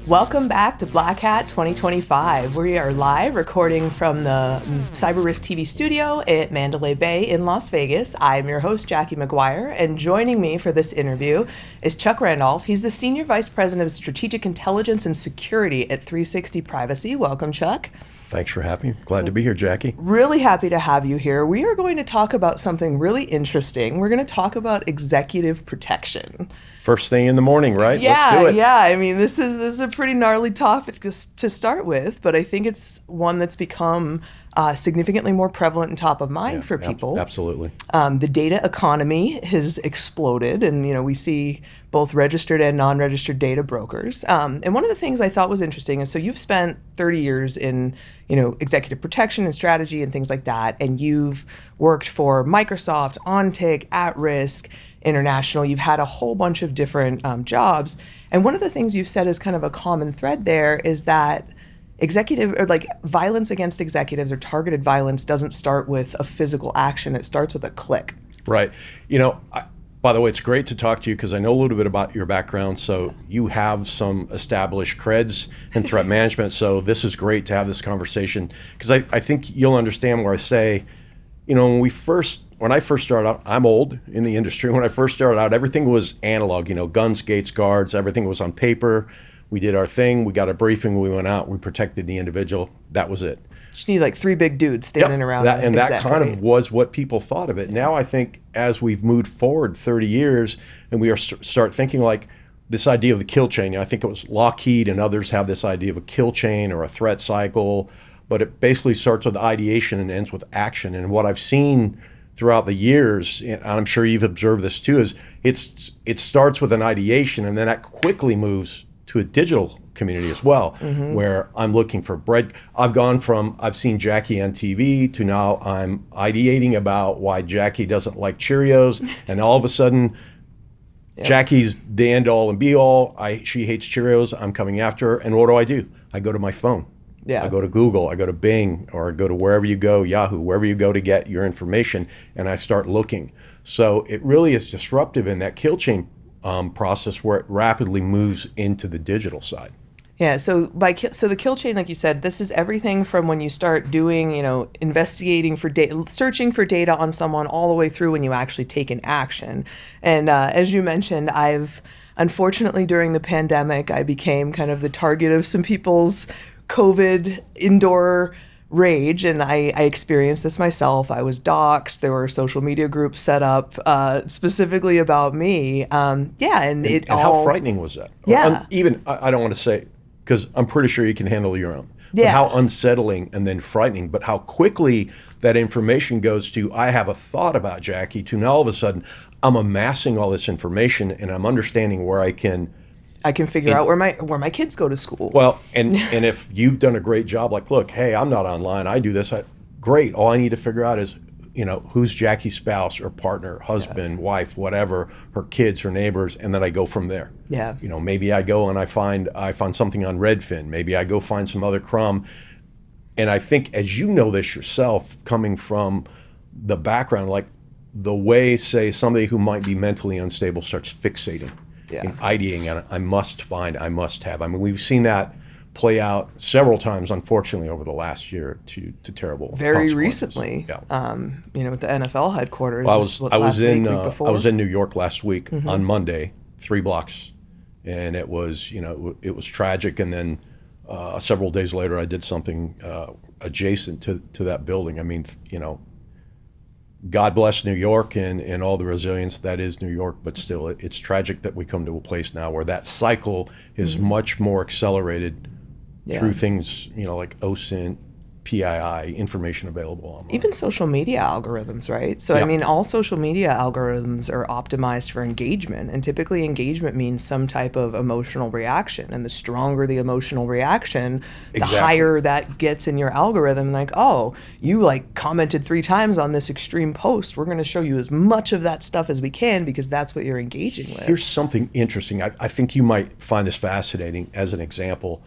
Welcome back to Black Hat 2025. We are live recording from the Cyber Risk TV studio at Mandalay Bay in Las Vegas. I'm your host, Jackie McGuire, and joining me for this interview is Chuck Randolph. He's the Senior Vice President of Strategic Intelligence and Security at 360 Privacy. Welcome, Chuck. Thanks for having me. Glad to be here, Jackie. Really happy to have you here. We are going to talk about something really interesting. We're going to talk about executive protection. First thing in the morning, right? Yeah, Let's do it. yeah. I mean, this is a pretty gnarly topic to start with, but I think it's one that's become significantly more prevalent and top of mind for people. Absolutely. The data economy has exploded, and we see both registered and non-registered data brokers. And one of the things I thought was interesting is, so you've spent 30 years in executive protection and strategy and things like that, and you've worked for Microsoft, OnTick, At Risk, International. You've had a whole bunch of different jobs, and one of the things you've said is kind of a common thread there is that violence against executives or targeted violence doesn't start with a physical action. It starts with a click. Right. By the way, it's great to talk to you because I know a little bit about your background. So you have some established creds in threat management. So this is great to have this conversation because I think you'll understand where I say, when I first started out, I'm old in the industry. When I first started out, everything was analog, guns, gates, guards, everything was on paper. We did our thing. We got a briefing. We went out. We protected the individual. That was it. Just need like 3 big dudes standing around. That kind of was what people thought of it. Now I think as we've moved forward 30 years and we start thinking like this idea of the kill chain, I think it was Lockheed and others have this idea of a kill chain or a threat cycle, but it basically starts with ideation and ends with action. And what I've seen throughout the years, and I'm sure you've observed this too, is it starts with an ideation and then that quickly moves to a digital community as well, where I'm looking for bread. I've seen Jackie on TV to now I'm ideating about why Jackie doesn't like Cheerios, and all of a sudden, Jackie's the end all and be all. She hates Cheerios. I'm coming after her, and what do? I go to my phone. I go to Google, I go to Bing, or I go to wherever you go, Yahoo, wherever you go to get your information, and I start looking. So it really is disruptive in that kill chain process where it rapidly moves into the digital side. Yeah, so the kill chain, like you said, this is everything from when you start doing, investigating for data, searching for data on someone, all the way through when you actually take an action. And as you mentioned, unfortunately during the pandemic, I became kind of the target of some people's COVID indoor rage, and I experienced this myself. I was doxxed. There were social media groups set up specifically about me. And how frightening was that? Yeah. I don't want to say, because I'm pretty sure you can handle your own. Yeah. But how unsettling and then frightening, but how quickly that information goes to, I have a thought about Jackie, to now all of a sudden I'm amassing all this information and I'm understanding where I can figure out where my kids go to school. Well, and if you've done a great job, like, look, hey, I'm not online, I do this, great. All I need to figure out is, who's Jackie's spouse or partner, husband, wife, whatever, her kids, her neighbors, and then I go from there. Yeah. Maybe I go and I find something on Redfin. Maybe I go find some other crumb. And I think, as you know this yourself, coming from the background, like the way, say, somebody who might be mentally unstable starts fixating. And ideating on, I must have. I mean, we've seen that play out several times, unfortunately, over the last year to terrible. Very recently, with the NFL headquarters. Well, I was in New York last week on Monday, 3 blocks, and it was it was tragic. And then several days later, I did something adjacent to that building. I mean, God bless New York and all the resilience that is New York, but still, it's tragic that we come to a place now where that cycle is much more accelerated through things, like OSINT, PII, information available online. Even social media algorithms, right? So, I mean, all social media algorithms are optimized for engagement, and typically engagement means some type of emotional reaction. And the stronger the emotional reaction, the higher that gets in your algorithm. Like, oh, you commented 3 times on this extreme post. We're going to show you as much of that stuff as we can because that's what you're engaging with. Here's something interesting. I think you might find this fascinating as an example.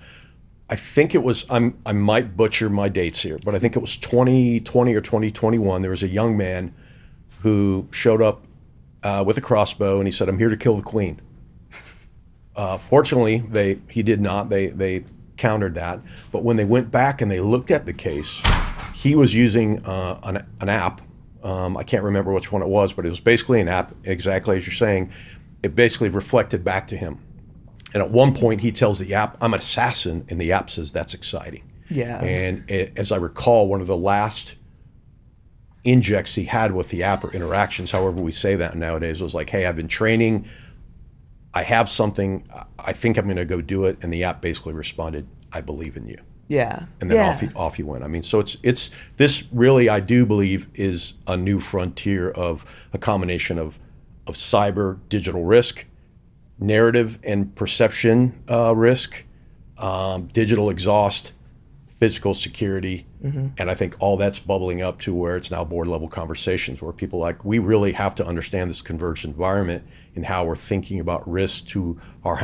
I think it was, I might butcher my dates here, but I think it was 2020 or 2021. There was a young man who showed up with a crossbow and he said, "I'm here to kill the queen." Fortunately, he did not. They countered that. But when they went back and they looked at the case, he was using an app. I can't remember which one it was, but it was basically an app, exactly as you're saying. It basically reflected back to him. And at one point, he tells the app, "I'm an assassin," and the app says, "That's exciting." Yeah. And as I recall, one of the last injects he had with the app or interactions, however we say that nowadays, was like, "Hey, I've been training. I have something. I think I'm going to go do it." And the app basically responded, "I believe in you." Yeah. And then off he went. I mean, so it's this really, I do believe, is a new frontier of a combination of cyber digital risk, narrative and perception risk, digital exhaust, physical security, and I think all that's bubbling up to where it's now board level conversations where people we really have to understand this converged environment and how we're thinking about risk to our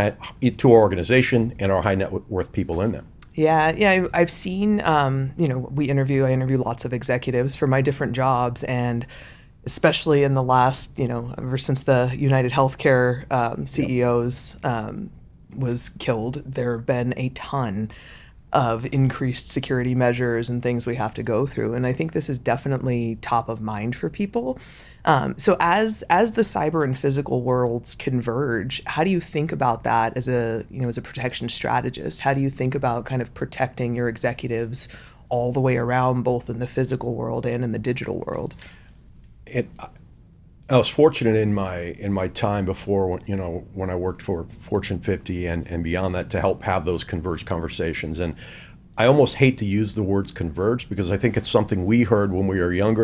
organization and our high net worth people in them. Yeah, I've seen, I interview lots of executives for my different jobs, and especially in the last, ever since the United Healthcare CEOs was killed, there have been a ton of increased security measures and things we have to go through. And I think this is definitely top of mind for people. So as the cyber and physical worlds converge, how do you think about that as a protection strategist? How do you think about kind of protecting your executives all the way around, both in the physical world and in the digital world? I was fortunate in my time before, when I worked for Fortune 50 and beyond that, to help have those converged conversations. And I almost hate to use the words converged because I think it's something we heard when we were younger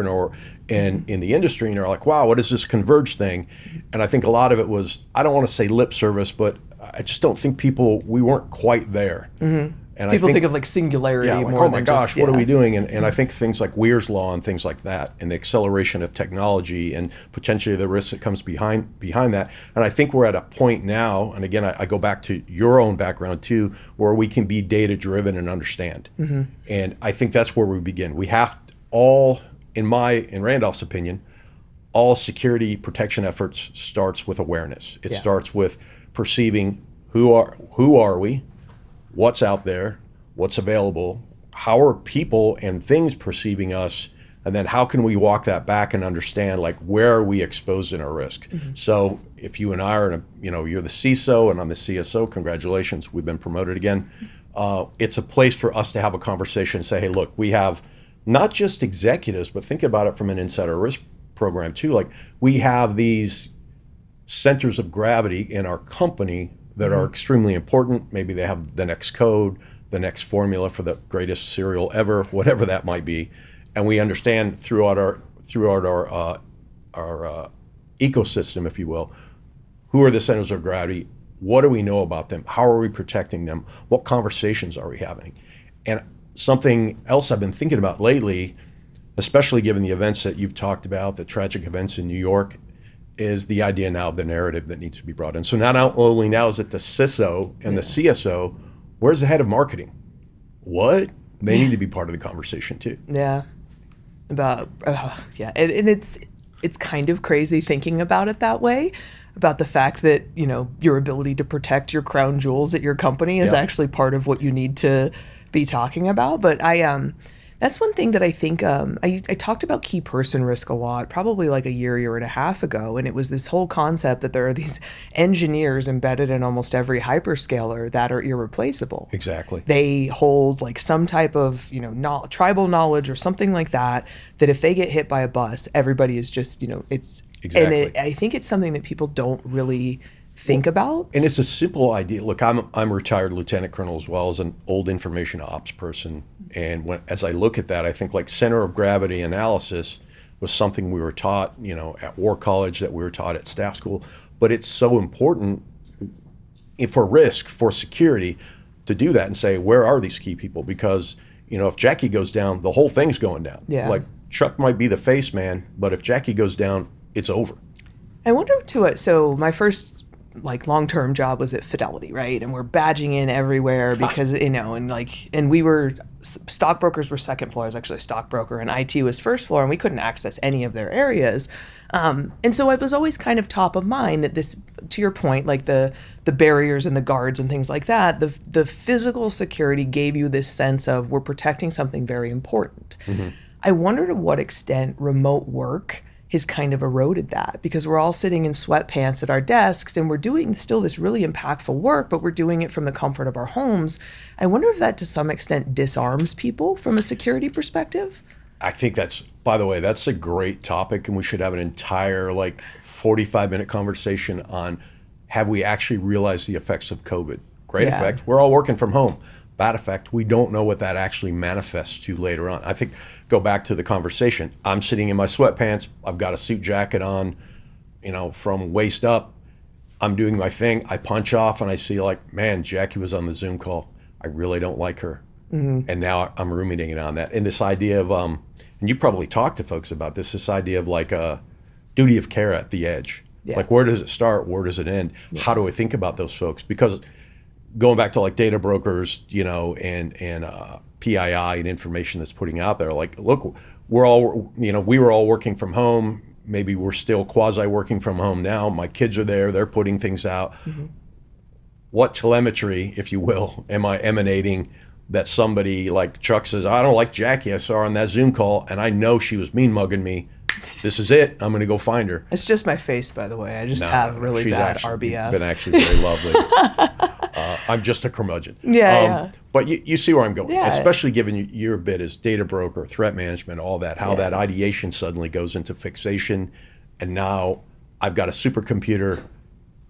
and in the industry, and they're like, wow, what is this converged thing? And I think a lot of it was, I don't want to say lip service, but I just don't think we weren't quite there. And People think of like singularity like, more oh my than gosh, just, what are we doing? And I think things like Weir's Law and things like that, and the acceleration of technology and potentially the risk that comes behind that. And I think we're at a point now, and again, I go back to your own background too, where we can be data driven and understand. And I think that's where we begin. We have all, in Randolph's opinion, all security protection efforts starts with awareness. It starts with perceiving who are we, what's out there, what's available, how are people and things perceiving us, and then how can we walk that back and understand, like, where are we exposed in our risk? So if you and I are you're the CISO and I'm the CSO, congratulations, we've been promoted again. It's a place for us to have a conversation and say, hey, look, we have not just executives, but think about it from an insider risk program too. Like, we have these centers of gravity in our company that are extremely important. Maybe they have the next code, the next formula for the greatest cereal ever, whatever that might be. And we understand throughout our ecosystem, if you will, who are the centers of gravity, what do we know about them, how are we protecting them, what conversations are we having? And something else I've been thinking about lately, especially given the events that you've talked about, the tragic events in New York, is the idea now of the narrative that needs to be brought in. So not only now is it the CISO and the CSO, where's the head of marketing? What? They need to be part of the conversation too. Yeah. And it's kind of crazy thinking about it that way, about the fact that, your ability to protect your crown jewels at your company is actually part of what you need to be talking about. But that's one thing that I think, I talked about key person risk a lot, probably like a year and a half ago. And it was this whole concept that there are these engineers embedded in almost every hyperscaler that are irreplaceable. Exactly. They hold like some type of, tribal knowledge or something like that if they get hit by a bus, everybody is just, it's, Exactly. And I think it's something that people don't really think about. And it's a simple idea. Look, I'm a retired lieutenant colonel as well as an old information ops person. And as I look at that, I think like center of gravity analysis was something we were taught, at War College, that we were taught at staff school. But it's so important for risk, for security, to do that and say, where are these key people? Because, if Jackie goes down, the whole thing's going down. Yeah. Like, Chuck might be the face man, but if Jackie goes down, it's over. I wonder so my first long-term job was at Fidelity, right? And we're badging in everywhere because, and we were, stockbrokers were second floor. I was actually a stockbroker, and IT was first floor, and we couldn't access any of their areas. And so it was always kind of top of mind that this, to your point, like the barriers and the guards and things like that, the physical security gave you this sense of we're protecting something very important. I wonder to what extent remote work has kind of eroded that, because we're all sitting in sweatpants at our desks and we're doing still this really impactful work, but we're doing it from the comfort of our homes. I wonder if that to some extent disarms people from a security perspective. I think by the way, that's a great topic, and we should have an entire 45-minute conversation on, have we actually realized the effects of COVID? Great effect. We're all working from home. Bad effect. We don't know what that actually manifests to later on. I think, go back to the conversation. I'm sitting in my sweatpants. I've got a suit jacket on, from waist up. I'm doing my thing. I punch off and I see man, Jackie was on the Zoom call. I really don't like her. And now I'm ruminating on that. And this idea of, and you probably talked to folks about this idea of a duty of care at the edge. Yeah. Where does it start? Where does it end? Yeah. How do I think about those folks? Because going back to data brokers, and PII and information that's putting out there, look, we were all working from home. maybe we're still quasi working from home now. My kids are there, they're putting things out. What telemetry, if you will, am I emanating that somebody like Chuck says, I don't like Jackie, I saw her on that Zoom call and I know she was mean mugging me. This is it. I'm going to go find her. It's just my face, by the way. I just have really she's bad actually RBF. Been actually very lovely. I'm just a curmudgeon. Yeah. But you see where I'm going, Yeah. especially given your bit as data broker, threat management, all that, how that ideation suddenly goes into fixation. And now I've got a supercomputer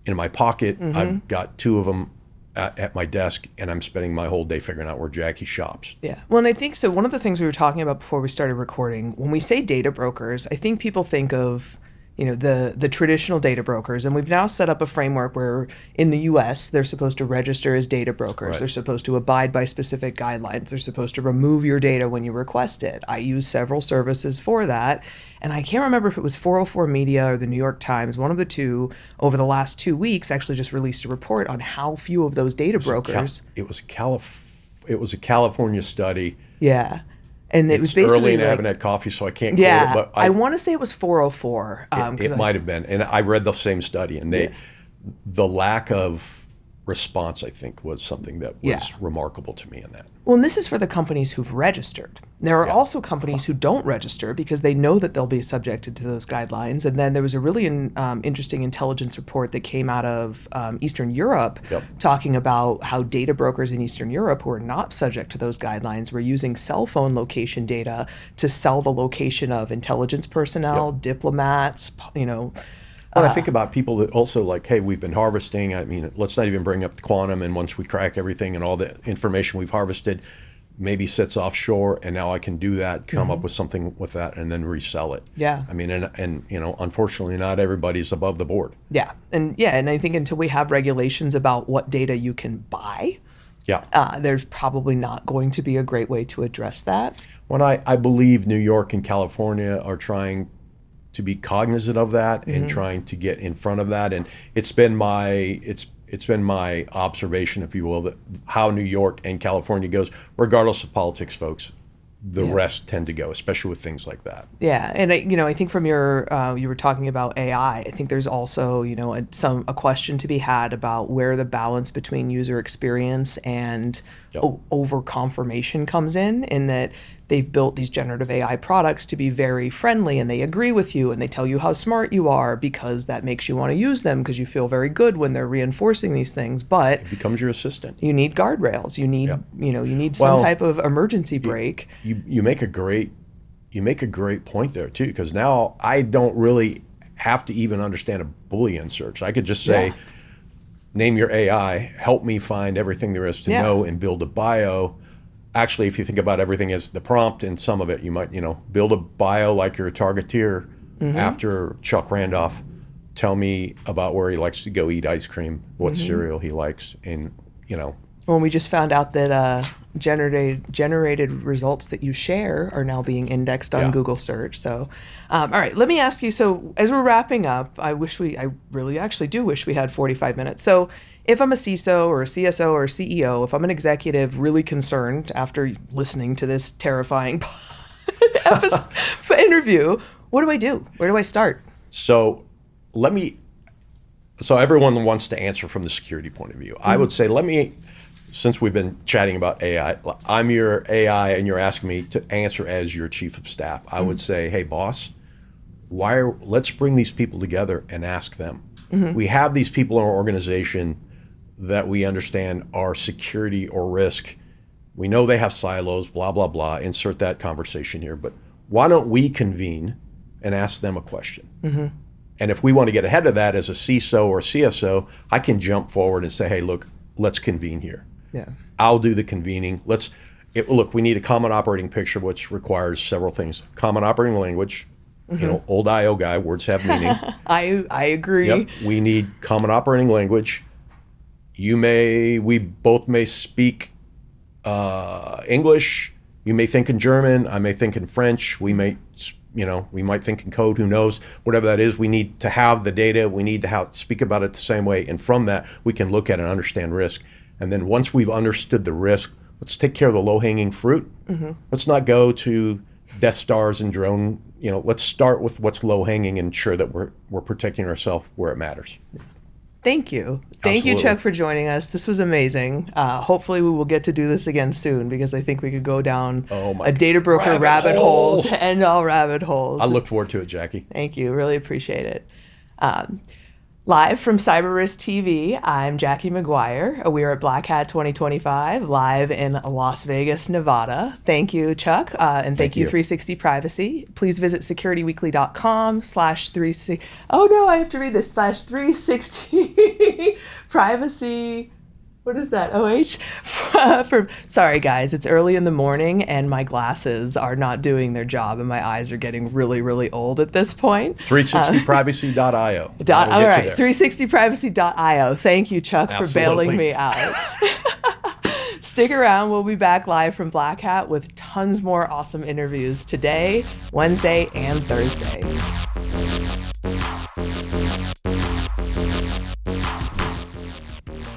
in my pocket. I've got 2 of them at my desk, and I'm spending my whole day figuring out where Jackie shops. Yeah. Well, and I think so. One of the things we were talking about before we started recording, when we say data brokers, I think people think of, the traditional data brokers, and we've now set up a framework where in the US they're supposed to register as data brokers. Right. They're supposed to abide by specific guidelines. They're supposed to remove your data when you request it. I use several services for that. And I can't remember if it was 404 Media or the New York Times, one of the two, over the last 2 weeks actually just released a report on how few of those data brokers. It was a California study. Yeah. And it was It's basically early and I like, haven't had coffee, so I can't quote yeah, it. But I want to say it was 404. it might have been. And I read the same study, and the lack of response, I think, was something that was remarkable to me in that. Well, and this is for the companies who've registered. There are also companies who don't register because they know that they'll be subjected to those guidelines. And then there was a really interesting intelligence report that came out of Eastern Europe talking about how data brokers in Eastern Europe who are not subject to those guidelines were using cell phone location data to sell the location of intelligence personnel, diplomats, When I think about people that also like, hey, we've been harvesting. I mean, let's not even bring up the quantum. And once we crack everything and all the information we've harvested, maybe sits offshore, and now I can do that, come up with something with that, and then resell it. Yeah. I mean, and unfortunately, not everybody's above the board. Yeah. And I think until we have regulations about what data you can buy, there's probably not going to be a great way to address that. When I believe New York and California are trying to be cognizant of that and trying to get in front of that, and it's been my observation, if you will, that how New York and California goes, regardless of politics, folks. The rest tend to go, especially with things like that. Yeah, and I think from your you were talking about AI. I think there's also a question to be had about where the balance between user experience and over confirmation comes in that they've built these generative AI products to be very friendly, and they agree with you and they tell you how smart you are because that makes you want to use them because you feel very good when they're reinforcing these things. But It becomes your assistant. you need guardrails. You need you need some type of emergency brake. You make a great point there too, because now I don't really have to even understand a Boolean search. I could just say, name your AI, help me find everything there is to know and build a bio. Actually, if you think about everything as the prompt and some of it, you might, build a bio like you're a targeteer after Chuck Randolph. Tell me about where he likes to go eat ice cream, what cereal he likes, and, When we just found out that generated results that you share are now being indexed on Google search. So, all right, let me ask you. So, as we're wrapping up, I really actually do wish we had 45 minutes. So, if I'm a CISO or a CSO or a CEO, if I'm an executive really concerned after listening to this terrifying interview, what do I do? Where do I start? So everyone wants to answer from the security point of view. I would say, since we've been chatting about AI, I'm your AI and you're asking me to answer as your chief of staff. I would say, hey, boss, let's bring these people together and ask them. We have these people in our organization that we understand are security or risk. We know they have silos, blah, blah, blah. Insert that conversation here. But why don't we convene and ask them a question? And if we want to get ahead of that as a CISO or CSO, I can jump forward and say, hey, look, let's convene here. Yeah. I'll do the convening. Look, we need a common operating picture, which requires several things. Common operating language, old IO guy, words have meaning. I agree. Yep. We need common operating language. We both may speak English. You may think in German. I may think in French. We might think in code. Who knows? Whatever that is, we need to have the data. We need to speak about it the same way. And from that, we can look at and understand risk. And then once we've understood the risk, let's take care of the low-hanging fruit. Let's not go to Death Stars and drone let's start with what's low hanging and ensure that we're protecting ourselves where it matters. Thank you. Thank you, Absolutely. Chuck, for joining us. This was amazing. Hopefully we will get to do this again soon, because I think we could go down a data broker rabbit hole to end all rabbit holes. I look forward to it, Jackie. Thank you. Really appreciate it. Live from Cyber Risk TV, I'm Jackie McGuire. We are at Black Hat 2025, live in Las Vegas, Nevada. Thank you, Chuck, and thank you, 360 Privacy. Please visit securityweekly.com/360. Oh no, I have to read this /360 privacy. What is that? OH? Sorry, guys. It's early in the morning, and my glasses are not doing their job, and my eyes are getting really, really old at this point. 360privacy.io. All right, 360privacy.io. Thank you, Chuck, for bailing me out. Stick around. We'll be back live from Black Hat with tons more awesome interviews today, Wednesday, and Thursday.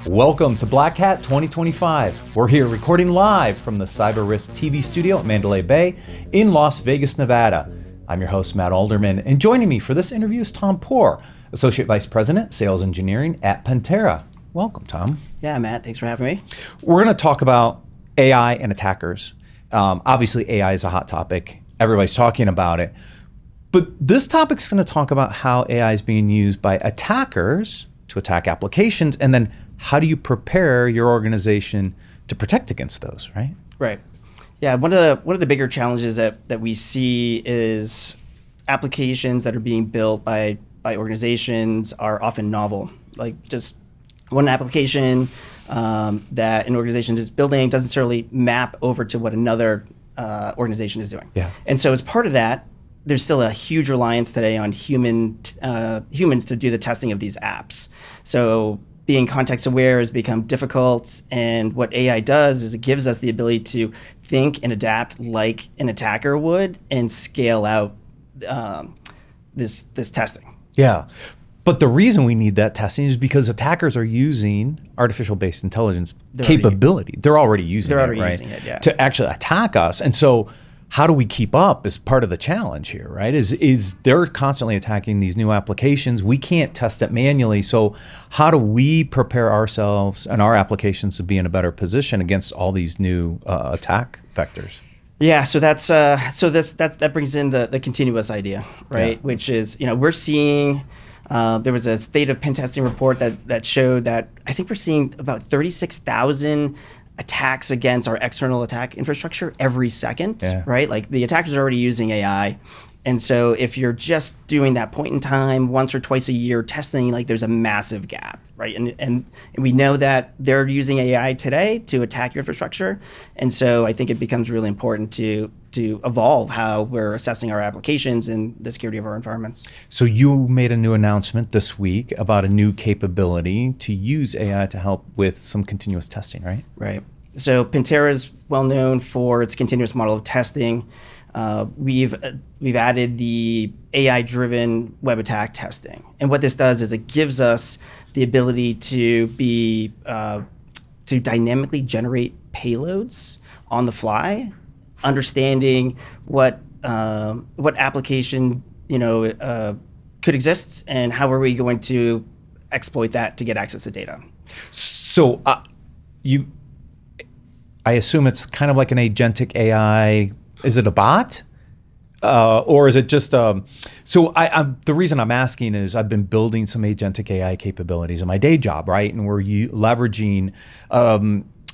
Welcome to Black Hat 2025. We're here recording live from the Cyber Risk TV studio at Mandalay Bay in Las Vegas, Nevada. I'm your host, Matt Alderman, and joining me for this interview is Tom Poor, Associate Vice President, Sales Engineering at Pentera. Welcome, Tom. Yeah, Matt, thanks for having me. We're going to talk about AI and attackers. Obviously, AI is a hot topic. Everybody's talking about it. But this topic's going to talk about how AI is being used by attackers to attack applications, and then how do you prepare your organization to protect against those, right? Right. Yeah, one of the bigger challenges that we see is applications that are being built by organizations are often novel. Like just one application that an organization is building doesn't necessarily map over to what another organization is doing. Yeah. And so as part of that, there's still a huge reliance today on humans to do the testing of these apps. So being context aware has become difficult, and what AI does is it gives us the ability to think and adapt like an attacker would and scale out this testing. Yeah. But the reason we need that testing is because attackers are using artificial-based intelligence capability. They're already using it, right? Yeah. To actually attack us. And so how do we keep up is part of the challenge here, right? Is they're constantly attacking these new applications. We can't test it manually. So how do we prepare ourselves and our applications to be in a better position against all these new attack vectors? Yeah, so that brings in the continuous idea, right? Yeah. Which is, we're seeing there was a state of pen testing report that showed that I think we're seeing about 36,000 attacks against our external attack infrastructure every second, right? Like the attackers are already using AI. And so if you're just doing that point in time, once or twice a year testing, like there's a massive gap, right? And we know that they're using AI today to attack your infrastructure. And so I think it becomes really important to evolve how we're assessing our applications and the security of our environments. So you made a new announcement this week about a new capability to use AI to help with some continuous testing, right? Right. So Pentera is well known for its continuous model of testing. We've added the AI-driven web attack testing, and what this does is it gives us the ability to dynamically generate payloads on the fly, understanding what application could exist and how are we going to exploit that to get access to data. So I assume it's kind of like an agentic AI. Is it a bot? Or is it just the reason I'm asking is I've been building some agentic AI capabilities in my day job, right? And we're leveraging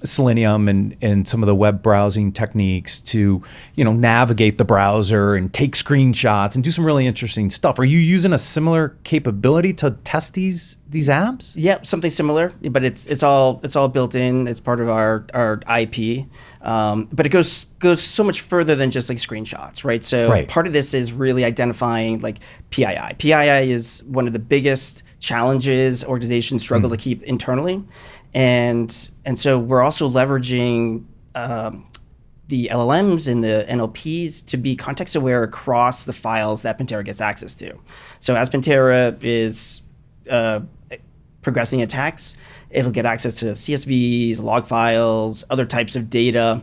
Selenium and some of the web browsing techniques to, navigate the browser and take screenshots and do some really interesting stuff. Are you using a similar capability to test these apps? Yeah, something similar, but it's all built in. It's part of our IP. But it goes so much further than just like screenshots, right? So part of this is really identifying like PII. PII is one of the biggest challenges organizations struggle to keep internally. And so we're also leveraging the LLMs and the NLPs to be context aware across the files that Pentera gets access to. So as Pentera is progressing attacks, it'll get access to CSVs, log files, other types of data.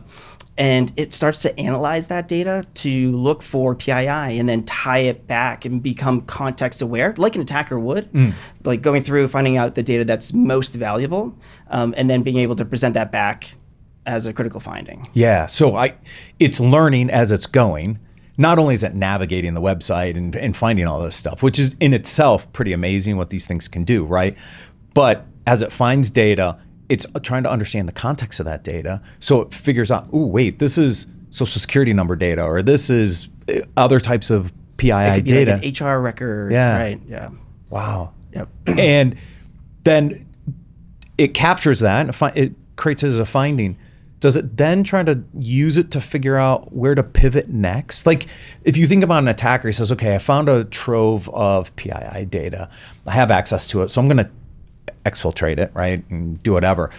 And it starts to analyze that data to look for PII and then tie it back and become context aware, like an attacker would, like going through, finding out the data that's most valuable, and then being able to present that back as a critical finding. Yeah. So it's learning as it's going. Not only is it navigating the website and finding all this stuff, which is in itself pretty amazing what these things can do, right? But as it finds data, it's trying to understand the context of that data. So it figures out, oh, wait, this is social security number data, or this is other types of PII It could be data. like an HR record. Yeah. Right. Yeah. Wow. Yep. And then it captures that and it creates it as a finding. Does it then try to use it to figure out where to pivot next? Like if you think about an attacker, he says, okay, I found a trove of PII data. I have access to it, so I'm going to exfiltrate it, right, and do whatever.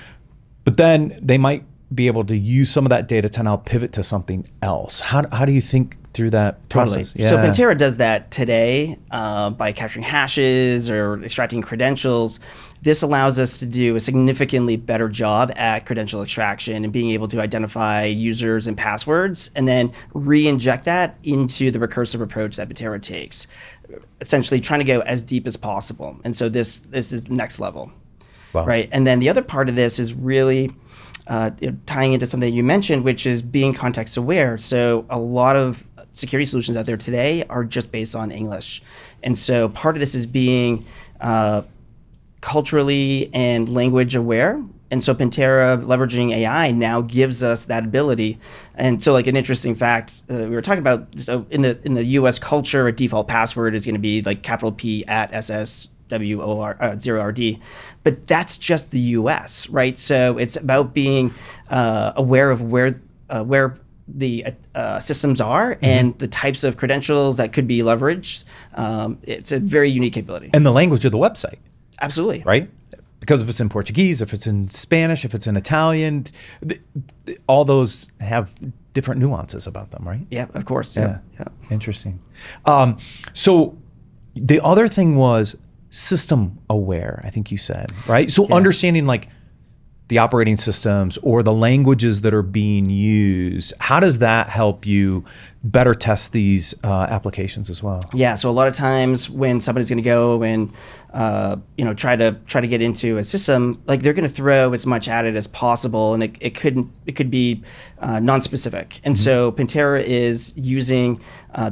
But then they might be able to use some of that data to now pivot to something else. How do you think through that process? Totally. So Pentera does that today by capturing hashes or extracting credentials. This allows us to do a significantly better job at credential extraction and being able to identify users and passwords and then re-inject that into the recursive approach that Pentera takes, essentially trying to go as deep as possible. And so this is next level, right? And then the other part of this is really tying into something you mentioned, which is being context aware. So a lot of security solutions out there today are just based on English. And so part of this is being culturally and language aware. And so Pentera, leveraging AI, now gives us that ability. And so, like an interesting fact we were talking about, so in the U.S. culture, a default password is going to be like capital P @ SSWOR0RD, but that's just the U.S., right? So it's about being aware of where the systems are and the types of credentials that could be leveraged. It's a very unique capability. And the language of the website. Absolutely. Right? Because if it's in Portuguese, if it's in Spanish, if it's in Italian, all those have different nuances about them, right? Yeah, of course. Yeah. Yeah. Interesting. So the other thing was system aware, I think you said, right? So understanding like the operating systems or the languages that are being used, how does that help you better test these applications as well? Yeah, so a lot of times when somebody's going to go and try to get into a system, like they're going to throw as much at it as possible, and it could be non-specific. And so Pentera is using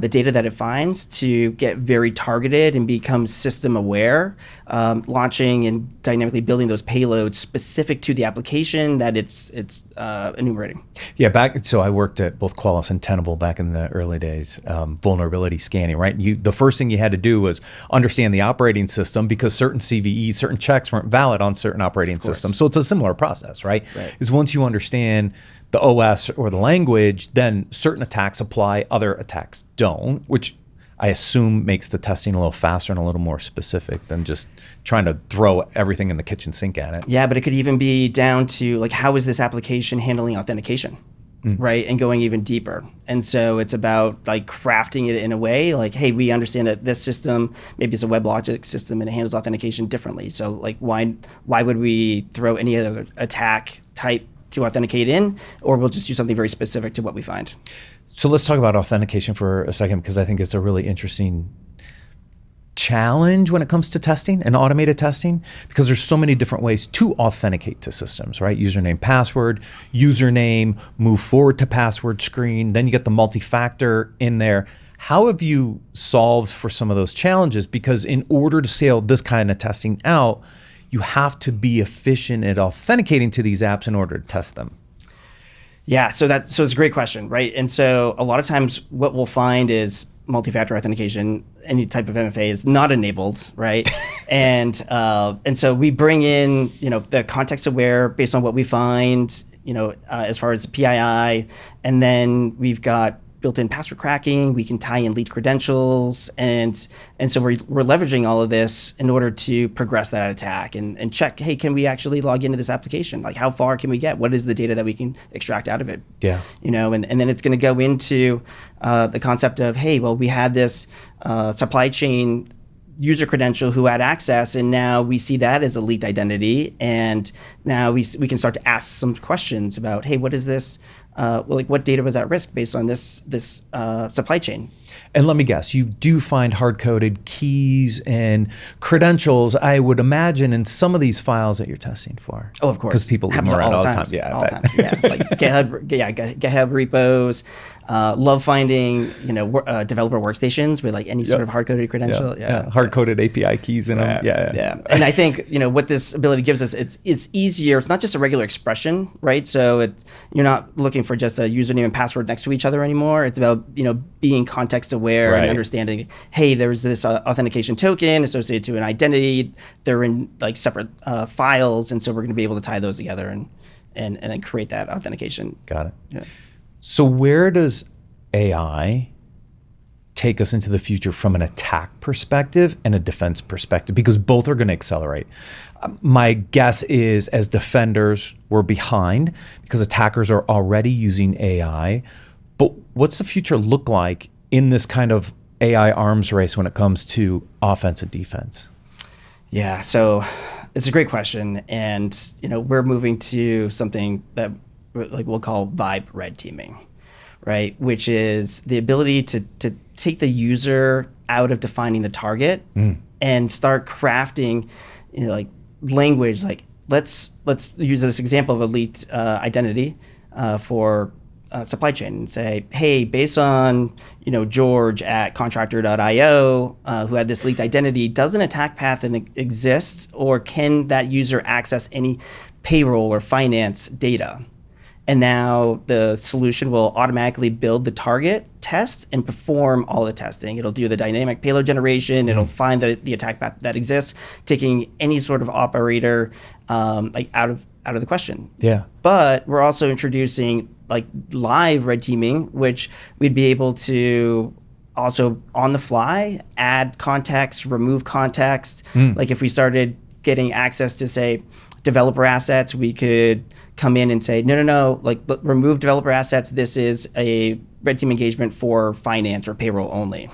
the data that it finds to get very targeted and become system aware, launching and dynamically building those payloads specific to the application that it's enumerating. Yeah, so I worked at both Qualys and Tenable back in the early days, vulnerability scanning, right? The first thing you had to do was understand the operating system because certain CVEs, certain checks weren't valid on certain operating systems. So it's a similar process, right? Is once you understand the OS or the language, then certain attacks apply, other attacks don't, which I assume makes the testing a little faster and a little more specific than just trying to throw everything in the kitchen sink at it. Yeah, but it could even be down to like, how is this application handling authentication? Right, and going even deeper. And so it's about like crafting it in a way like, hey, we understand that this system, maybe it's a WebLogic system and it handles authentication differently. So like, why would we throw any other attack type to authenticate in, or we'll just do something very specific to what we find. So let's talk about authentication for a second, because I think it's a really interesting challenge when it comes to testing and automated testing, because there's so many different ways to authenticate to systems, right? Username, password, username, move forward to password screen, then you get the multi-factor in there. How have you solved for some of those challenges? Because in order to scale this kind of testing out, you have to be efficient at authenticating to these apps in order to test them. Yeah, so it's a great question, right? And so a lot of times what we'll find is multi-factor authentication, any type of MFA is not enabled, right? and so we bring in, the context aware based on what we find, as far as PII, and then we've got built-in password cracking. We can tie in lead credentials, and so we're leveraging all of this in order to progress that attack and check, hey, can we actually log into this application? Like, how far can we get? What is the data that we can extract out of it? Yeah. And then it's going to go into the concept of, hey, well, we had this supply chain user credential who had access, and now we see that as a leaked identity, and now we can start to ask some questions about, hey, what is this like what data was at risk based on this supply chain. And let me guess, you do find hard-coded keys and credentials, I would imagine, in some of these files that you're testing for. Oh, of course. Because people leave them around all the time. Yeah, all the time. Yeah, like GitHub repos. Love finding, developer workstations with like any sort of hard-coded credential. Yeah. Hard-coded API keys in them. Yeah. And I think, what this ability gives us, it's easier. It's not just a regular expression, right? So you're not looking for just a username and password next to each other anymore. It's about, being context aware and understanding, hey, there's this authentication token associated to an identity. They're in like separate files. And so we're going to be able to tie those together and then create that authentication. Got it. Yeah. So where does AI take us into the future from an attack perspective and a defense perspective? Because both are going to accelerate. My guess is as defenders, we're behind because attackers are already using AI. But what's the future look like in this kind of AI arms race when it comes to offense and defense? Yeah, so it's a great question. And, we're moving to something that we'll call vibe red teaming, right? Which is the ability to take the user out of defining the target and start crafting, like language. Like let's use this example of a leaked identity for supply chain and say, hey, based on George at contractor.io who had this leaked identity, does an attack path exist, or can that user access any payroll or finance data? And now the solution will automatically build the target, test, and perform all the testing. It'll do the dynamic payload generation. It'll find the attack path that exists, taking any sort of operator like out of the question. Yeah. But we're also introducing like live red teaming, which we'd be able to also on the fly add context, remove context. Like if we started getting access to, say, developer assets, we could come in and say, no, like remove developer assets. This is a red team engagement for finance or payroll only.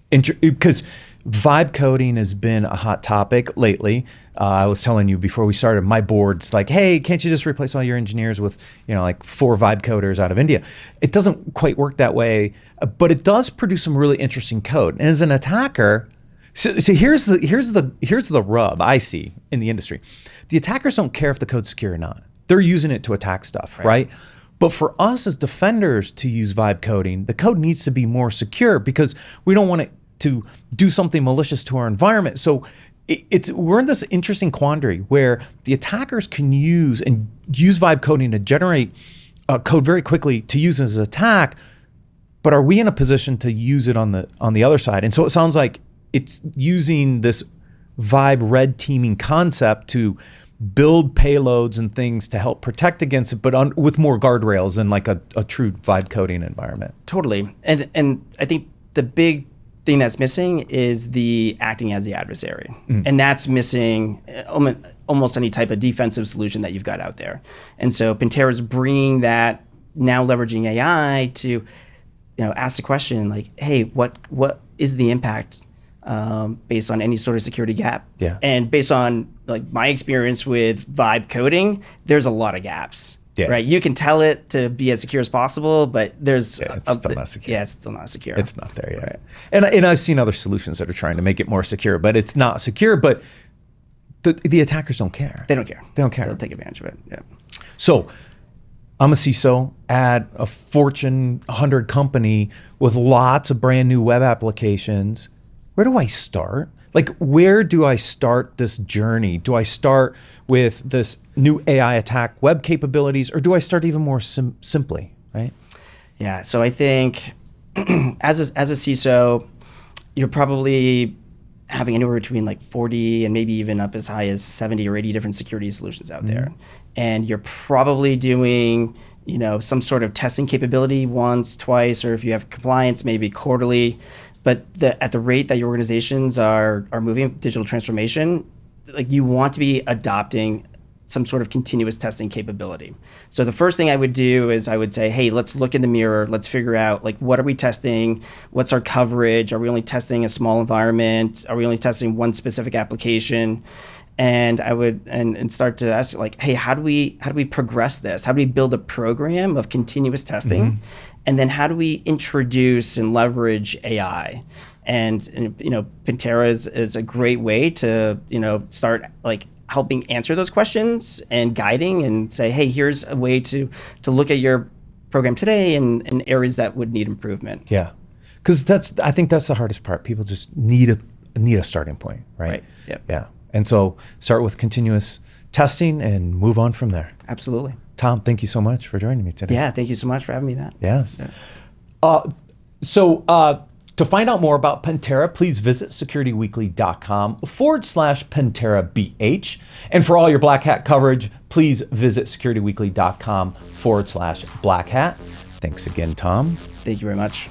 Because vibe coding has been a hot topic lately. I was telling you before we started, my board's like, hey, can't you just replace all your engineers with, like 4 vibe coders out of India? It doesn't quite work that way, but it does produce some really interesting code. And as an attacker, so here's the rub I see in the industry. The attackers don't care if the code's secure or not. They're using it to attack stuff, right? But for us as defenders to use vibe coding, the code needs to be more secure because we don't want it to do something malicious to our environment. So we're in this interesting quandary where the attackers can use vibe coding to generate code very quickly to use as an attack, but are we in a position to use it on the other side? And so it sounds like it's using this vibe red teaming concept to build payloads and things to help protect against it, but with more guardrails than like a true vibe coding environment. Totally. And I think the big thing that's missing is the acting as the adversary. And that's missing almost any type of defensive solution that you've got out there. And so Pentera is bringing that, now leveraging AI to ask the question like, hey, what is the impact based on any sort of security gap? Yeah. And based on like my experience with vibe coding, there's a lot of gaps. Yeah. Right. You can tell it to be as secure as possible, but it's still not secure. Yeah, it's still not secure. It's not there yet. Right. And I've seen other solutions that are trying to make it more secure, but it's not secure. But the attackers don't care. They don't care. They don't care. They'll take advantage of it. Yeah. So I'm a CISO at a Fortune 100 company with lots of brand new web applications. Where do I start? Like, where do I start this journey? Do I start with this new AI attack web capabilities, or do I start even more simply, right? Yeah, so I think as a CISO, you're probably having anywhere between like 40 and maybe even up as high as 70 or 80 different security solutions out there. And you're probably doing, some sort of testing capability once, twice, or if you have compliance, maybe quarterly. But at the rate that your organizations are moving digital transformation, like you want to be adopting some sort of continuous testing capability. So the first thing I would do is I would say, hey, let's look in the mirror. Let's figure out like, what are we testing? What's our coverage? Are we only testing a small environment? Are we only testing one specific application? and I would and start to ask like, hey, how do we progress this? How do we build a program of continuous testing? And then how do we introduce and leverage AI? And Pentera is a great way to start like helping answer those questions and guiding and say, hey, here's a way to look at your program today and areas that would need improvement. Yeah, because I think that's the hardest part. People just need a starting point, right? Right. Yep. Yeah, and so start with continuous testing and move on from there. Absolutely. Tom, thank you so much for joining me today. Yeah, thank you so much for having me. Yes. To find out more about Pentera, please visit securityweekly.com/PenteraBH. And for all your Black Hat coverage, please visit securityweekly.com/Black Hat. Thanks again, Tom. Thank you very much.